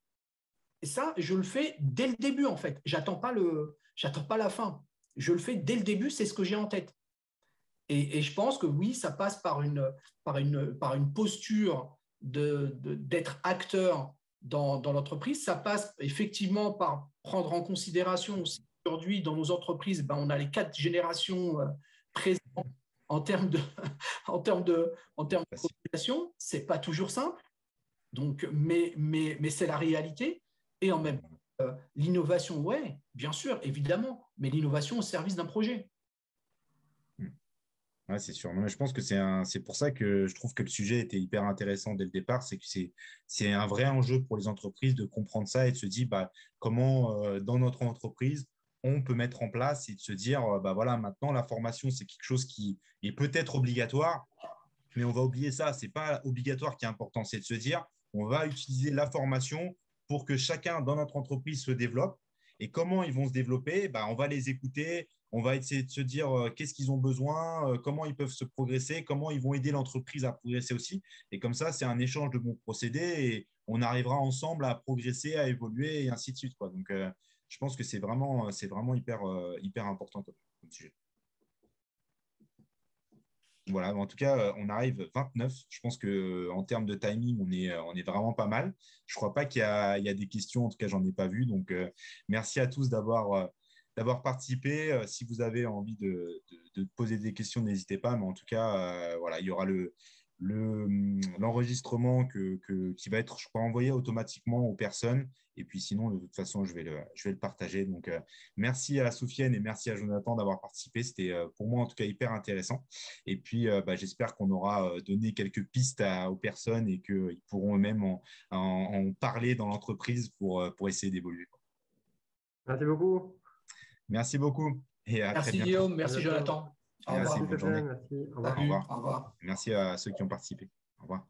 Et ça, je le fais dès le début, en fait. J'attends pas la fin. Je le fais dès le début, c'est ce que j'ai en tête. Et je pense que oui, ça passe par une posture d'être acteur dans l'entreprise. Ça passe effectivement par prendre en considération aussi aujourd'hui dans nos entreprises, ben, on a les 4 générations présentes en termes de, en termes de population. Ce n'est pas toujours simple, donc, mais c'est la réalité. Et en même temps, l'innovation, ouais, bien sûr, évidemment, mais l'innovation au service d'un projet. Ouais, c'est sûr. Non, mais je pense que c'est pour ça que je trouve que le sujet était hyper intéressant dès le départ. C'est que c'est un vrai enjeu pour les entreprises de comprendre ça et de se dire bah, comment, dans notre entreprise, on peut mettre en place et de se dire bah, voilà, maintenant, la formation, c'est quelque chose qui est peut-être obligatoire, mais on va oublier ça. Ce n'est pas obligatoire qui est important. C'est de se dire on va utiliser la formation pour que chacun dans notre entreprise se développe. Et comment ils vont se développer bah, on va les écouter, on va essayer de se dire qu'est-ce qu'ils ont besoin, comment ils peuvent se progresser, comment ils vont aider l'entreprise à progresser aussi. Et comme ça, c'est un échange de bons procédés et on arrivera ensemble à progresser, à évoluer et ainsi de suite, quoi. Donc, je pense que c'est vraiment hyper important comme sujet. Voilà, en tout cas, on arrive 29. Je pense qu'en termes de timing, on est vraiment pas mal. Je ne crois pas qu'il y a des questions, en tout cas, j'en ai pas vu. Donc, merci à tous d'avoir participé. Si vous avez envie de poser des questions, n'hésitez pas. Mais en tout cas, voilà, il y aura l'enregistrement qui va être, je crois, envoyé automatiquement aux personnes. Et puis sinon, de toute façon, je vais le partager. Donc, merci à Soufiane et merci à Jonathan d'avoir participé. C'était pour moi, en tout cas, hyper intéressant. Et puis, bah, j'espère qu'on aura donné quelques pistes aux personnes et qu'ils pourront eux-mêmes en parler dans l'entreprise pour essayer d'évoluer. Merci beaucoup. Merci beaucoup et à très Merci bientôt. Guillaume, merci Jonathan. Au Merci, revoir. bonne journée. Merci. Au revoir. Au Salut, revoir. au revoir. Merci à ceux qui ont participé. Au revoir.